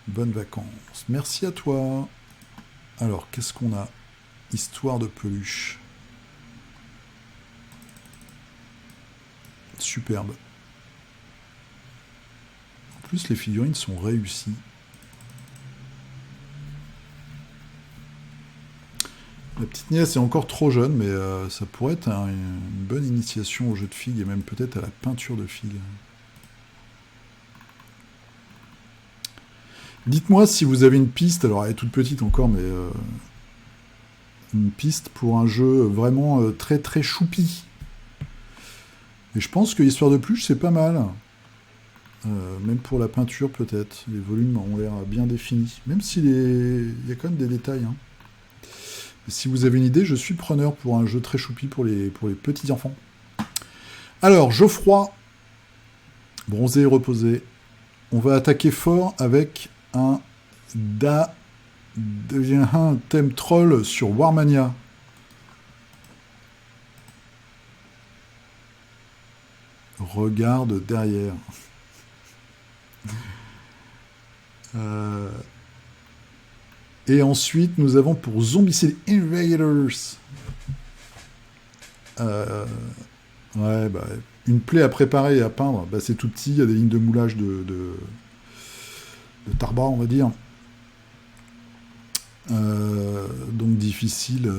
Bonnes vacances. Merci à toi. Alors, qu'est-ce qu'on a? Histoire de Peluche. Superbe. En plus, les figurines sont réussies. La petite nièce est encore trop jeune, mais ça pourrait être une bonne initiation au jeu de figues et même peut-être à la peinture de figues. Dites-moi si vous avez une piste, alors elle est toute petite encore, mais une piste pour un jeu vraiment très très choupi. Et je pense que Histoire de Peluche, c'est pas mal. Même pour la peinture, peut-être. Les volumes ont l'air bien définis. Même s'il y a quand même des détails. Hein. Mais si vous avez une idée, je suis preneur pour un jeu très choupi pour les petits-enfants. Alors, Geoffroy, bronzé et reposé. On va attaquer fort avec un thème troll sur Warmania. Regarde derrière. Et ensuite, nous avons pour Zombicide Invaders. Ouais, bah, Une plaie à préparer et à peindre, bah, c'est tout petit, il y a des lignes de moulage de tarba, on va dire. Donc difficile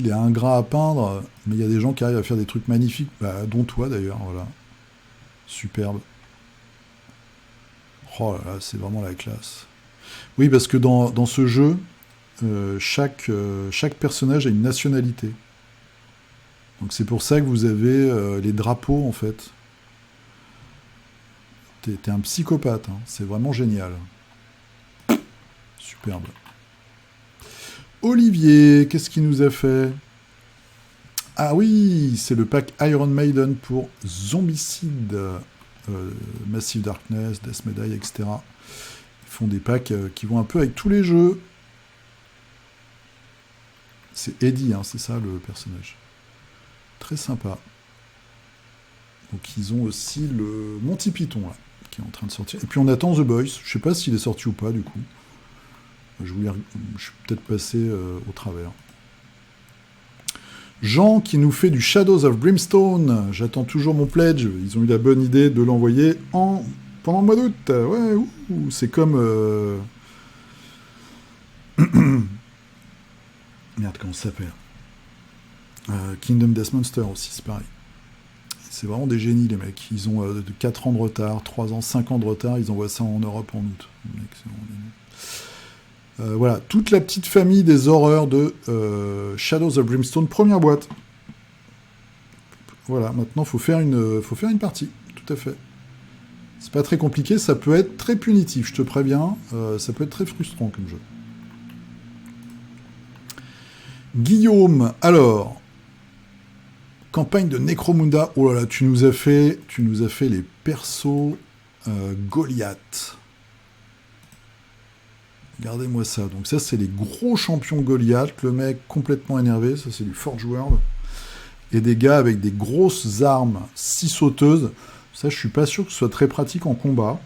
et ingrat à peindre, mais il y a des gens qui arrivent à faire des trucs magnifiques, bah, dont toi d'ailleurs, voilà. Superbe. Oh là là, c'est vraiment la classe. Oui, parce que dans ce jeu, chaque personnage a une nationalité. Donc c'est pour ça que vous avez les drapeaux, en fait. T'es un psychopathe, hein. C'est vraiment génial. Superbe. Olivier, qu'est-ce qu'il nous a fait? Ah oui, c'est le pack Iron Maiden pour Zombicide, Massive Darkness, Death Medaille, etc. Ils font des packs qui vont un peu avec tous les jeux. C'est Eddie, hein, c'est ça le personnage. Très sympa. Donc ils ont aussi le Monty Python là, qui est en train de sortir. Et puis on attend The Boys. Je sais pas s'il est sorti ou pas du coup. Je suis peut-être passé au travers. Jean qui nous fait du Shadows of Brimstone. J'attends toujours mon pledge. Ils ont eu la bonne idée de l'envoyer pendant le mois d'août. Ouais, c'est comme... Merde, comment ça s'appelle Kingdom Death Monster aussi, c'est pareil. C'est vraiment des génies, les mecs. Ils ont 4 ans de retard, 3 ans, 5 ans de retard. Ils envoient ça en Europe en août. Les mecs, c'est vraiment des génies. Voilà, toute la petite famille des horreurs de Shadows of Brimstone, première boîte. Voilà, maintenant faut faire une partie, tout à fait. C'est pas très compliqué, ça peut être très punitif, je te préviens, ça peut être très frustrant comme jeu. Guillaume, alors, campagne de Necromunda, oh là là, tu nous as fait les persos Goliath. Regardez-moi ça. Donc ça, c'est les gros champions Goliath. Le mec complètement énervé. Ça, c'est du Forge World. Et des gars avec des grosses armes, 6 sauteuses. Ça, je suis pas sûr que ce soit très pratique en combat.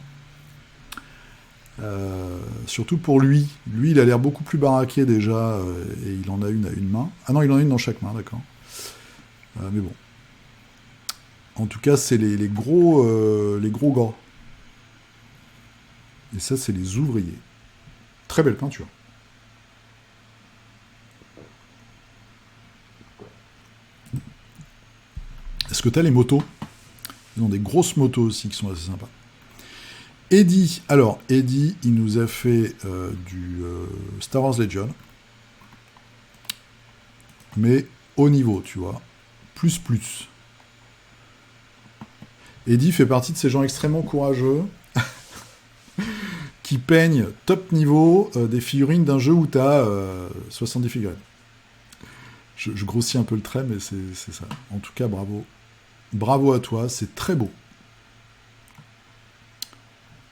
Surtout pour lui. Lui, il a l'air beaucoup plus baraqué déjà. Et il en a une à une main. Ah non, il en a une dans chaque main, d'accord. Mais bon. En tout cas, c'est les gros gars. Et ça, c'est les ouvriers. Très belle peinture. Est-ce que tu as les motos? Ils ont des grosses motos aussi qui sont assez sympas. Eddie, alors Eddie, il nous a fait du Star Wars Legion. Mais haut niveau, tu vois. Plus. Eddie fait partie de ces gens extrêmement courageux qui peignent top niveau des figurines d'un jeu où tu as 70 figurines. Je grossis un peu le trait, mais c'est ça. En tout cas, bravo. Bravo à toi, c'est très beau.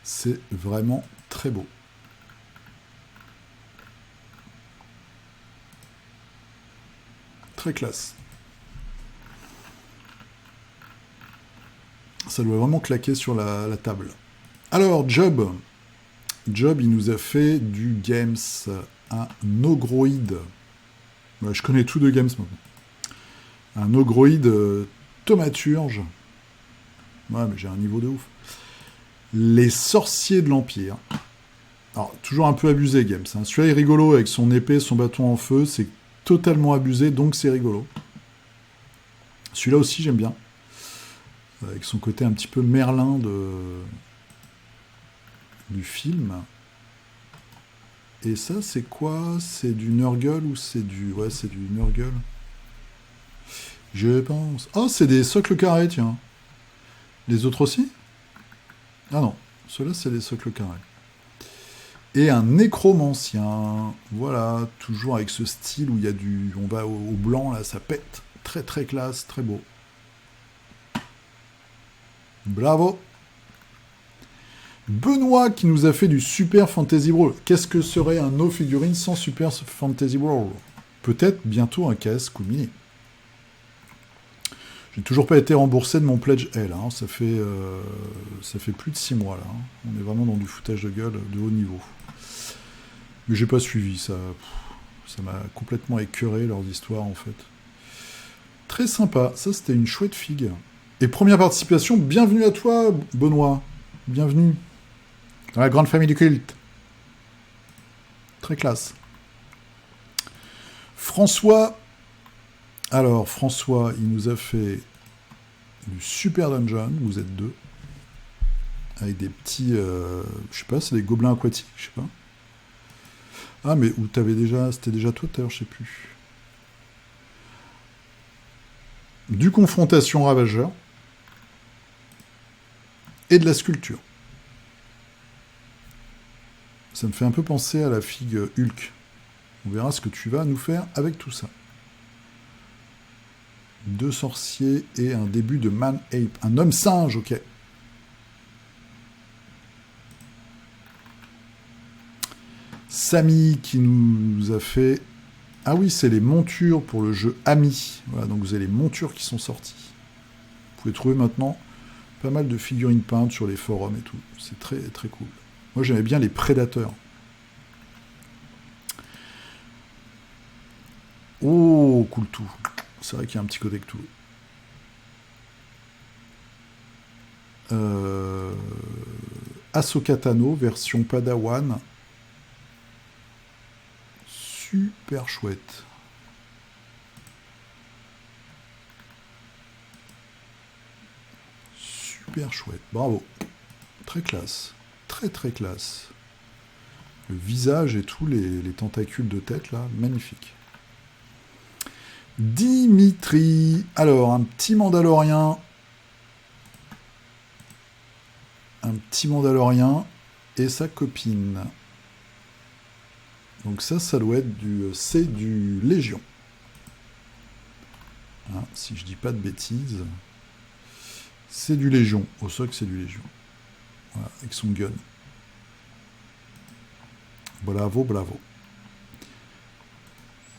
C'est vraiment très beau. Très classe. Ça doit vraiment claquer sur la table. Alors, Job, il nous a fait du Games, un Ogroïde. Ouais, je connais tout de Games maintenant. Un Ogroïde thaumaturge. Ouais, mais j'ai un niveau de ouf. Les sorciers de l'Empire. Alors, toujours un peu abusé, Games. Hein. Celui-là est rigolo avec son épée, son bâton en feu. C'est totalement abusé, donc c'est rigolo. Celui-là aussi, j'aime bien. Avec son côté un petit peu Merlin du film. Et ça, c'est quoi? C'est du Nurgle ou c'est du... Ouais, c'est du Nurgle. Je pense... Oh, c'est des socles carrés, tiens. Les autres aussi? Ah non, ceux-là, c'est les socles carrés. Et un nécromancien. Voilà, toujours avec ce style où il y a du... On va au blanc, là, ça pète. Très, très classe, très beau. Bravo. Benoît qui nous a fait du Super Fantasy Brawl. Qu'est-ce que serait un no figurine sans Super Fantasy Brawl? Peut-être bientôt un KS Koumini. J'ai toujours pas été remboursé de mon pledge L. Hein. Ça fait plus de 6 mois là. Hein. On est vraiment dans du foutage de gueule de haut niveau. Mais j'ai pas suivi ça. Ça m'a complètement écœuré leurs histoires en fait. Très sympa. Ça c'était une chouette figue. Et première participation, bienvenue à toi, Benoît. Bienvenue dans la grande famille du culte. Très classe. François. Alors, François, il nous a fait du super dungeon. Vous êtes deux. Avec des petits... je sais pas, c'est des gobelins aquatiques, je sais pas. Ah, mais où t'avais déjà... C'était déjà toi tout à l'heure, je sais plus. Du confrontation ravageur. Et de la sculpture. Ça me fait un peu penser à la figue Hulk. On verra ce que tu vas nous faire avec tout ça. 2 sorciers et un début de man-ape. Un homme-singe, ok. Samy qui nous a fait... Ah oui, c'est les montures pour le jeu Ami. Voilà, donc vous avez les montures qui sont sorties. Vous pouvez trouver maintenant pas mal de figurines peintes sur les forums et tout. C'est très, très cool. Moi, j'aimais bien les prédateurs. Oh, cool tout. C'est vrai qu'il y a un petit côté que tout. Ahsoka Tano, version Padawan. Super chouette. Super chouette. Bravo. Très classe. Très très classe. Le visage et tous les tentacules de tête là, magnifique. Dimitri. Alors, un petit Mandalorien. Un petit Mandalorien et sa copine. Donc ça doit être c'est du Légion. Hein, si je dis pas de bêtises. C'est du Légion. Au socle, c'est du Légion. Voilà, avec son gun. Bravo, bravo.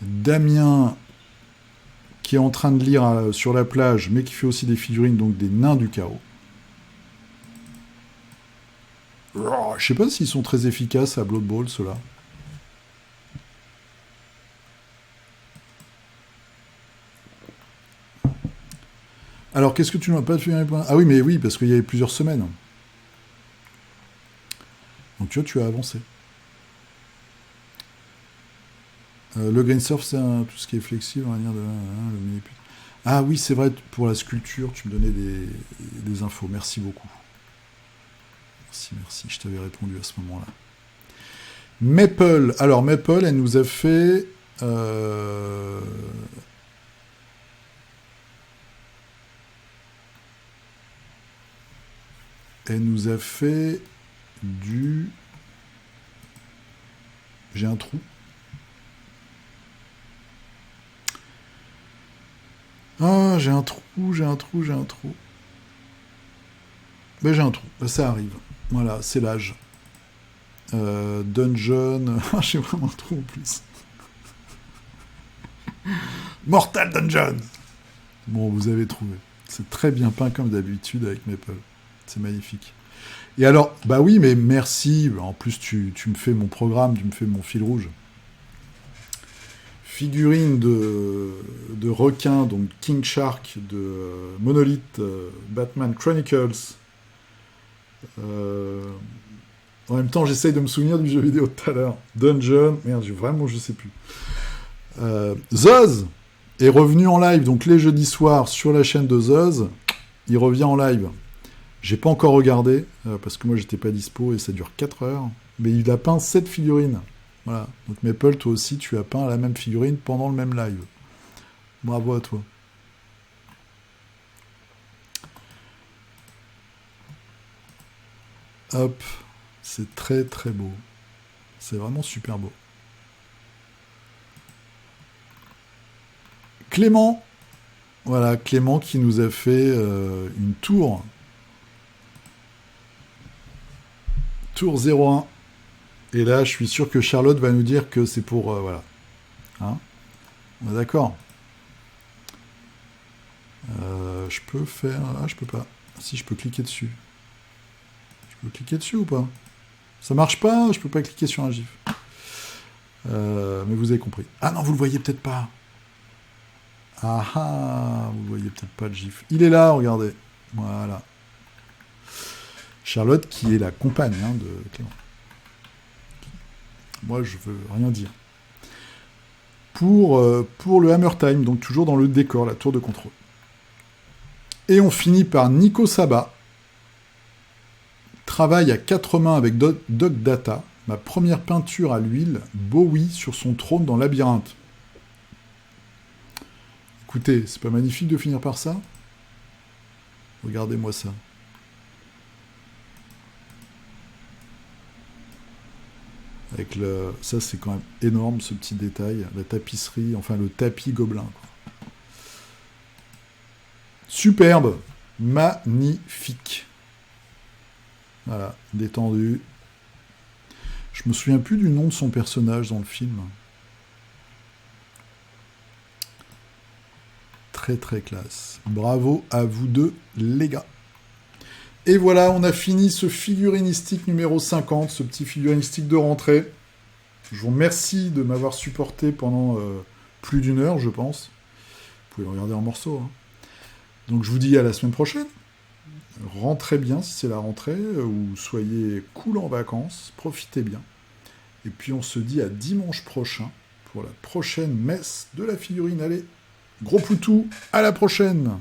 Damien, qui est en train de lire sur la plage, mais qui fait aussi des figurines, donc des nains du chaos. Oh, je sais pas s'ils sont très efficaces à Blood Bowl, ceux-là. Alors, qu'est-ce que tu n'as pas fait? Ah oui, mais oui, parce qu'il y avait plusieurs semaines. Donc tu as avancé. Le green surf, c'est tout ce qui est flexible, on va dire, le mini-put. Ah oui, c'est vrai, pour la sculpture, tu me donnais des infos. Merci beaucoup. Merci, je t'avais répondu à ce moment-là. Maple, alors Maple, elle nous a fait... Elle nous a fait du... J'ai un trou. Ah, j'ai un trou. Ben, j'ai un trou. Ça arrive. Voilà, c'est l'âge. Dungeon... j'ai vraiment un trou en plus. Mortal Dungeon. Bon, vous avez trouvé. C'est très bien peint comme d'habitude avec Maple. C'est magnifique. Et alors, bah oui, mais merci. En plus, tu me fais mon programme, tu me fais mon fil rouge. Figurine de requin, donc King Shark, de Monolith, Batman Chronicles. En même temps, j'essaye de me souvenir du jeu vidéo de tout à l'heure. Dungeon, merde, je sais plus. Zoz est revenu en live, donc les jeudis soirs sur la chaîne de Zoz. Il revient en live. J'ai pas encore regardé, parce que moi j'étais pas dispo et ça dure 4 heures. Mais il a peint 7 figurines. Voilà. Donc Maple, toi aussi, tu as peint la même figurine pendant le même live. Bravo à toi. Hop. C'est très très beau. C'est vraiment super beau. Clément. Voilà, Clément qui nous a fait une tour. Tour 01. Et là, je suis sûr que Charlotte va nous dire que c'est pour... voilà. Hein, on est d'accord. Je peux faire... Ah, je peux pas. Si, je peux cliquer dessus. Je peux cliquer dessus ou pas? Ça marche pas? Je peux pas cliquer sur un gif. Mais vous avez compris. Ah non, vous le voyez peut-être pas. Ah ah, vous le voyez peut-être pas le gif. Il est là, regardez. Voilà. Charlotte qui est la compagne de Clément. Moi, je veux rien dire. Pour le Hammer Time, donc toujours dans le décor, la tour de contrôle. Et on finit par Nico Saba. Travaille à 4 mains avec Doc Data. Ma première peinture à l'huile, Bowie sur son trône dans Labyrinthe. Écoutez, c'est pas magnifique de finir par ça? Regardez-moi ça. Avec ça, c'est quand même énorme, ce petit détail. La tapisserie, enfin le tapis gobelin, quoi. Superbe. Magnifique. Voilà, détendu. Je me souviens plus du nom de son personnage dans le film. Très très classe. Bravo à vous deux, les gars. Et voilà, on a fini ce figurinistique numéro 50, ce petit figurinistique de rentrée. Je vous remercie de m'avoir supporté pendant plus d'une heure, je pense. Vous pouvez le regarder en morceaux. Hein. Donc je vous dis à la semaine prochaine. Rentrez bien si c'est la rentrée, ou soyez cool en vacances, profitez bien. Et puis on se dit à dimanche prochain pour la prochaine messe de la figurine. Allez, gros poutou, à la prochaine!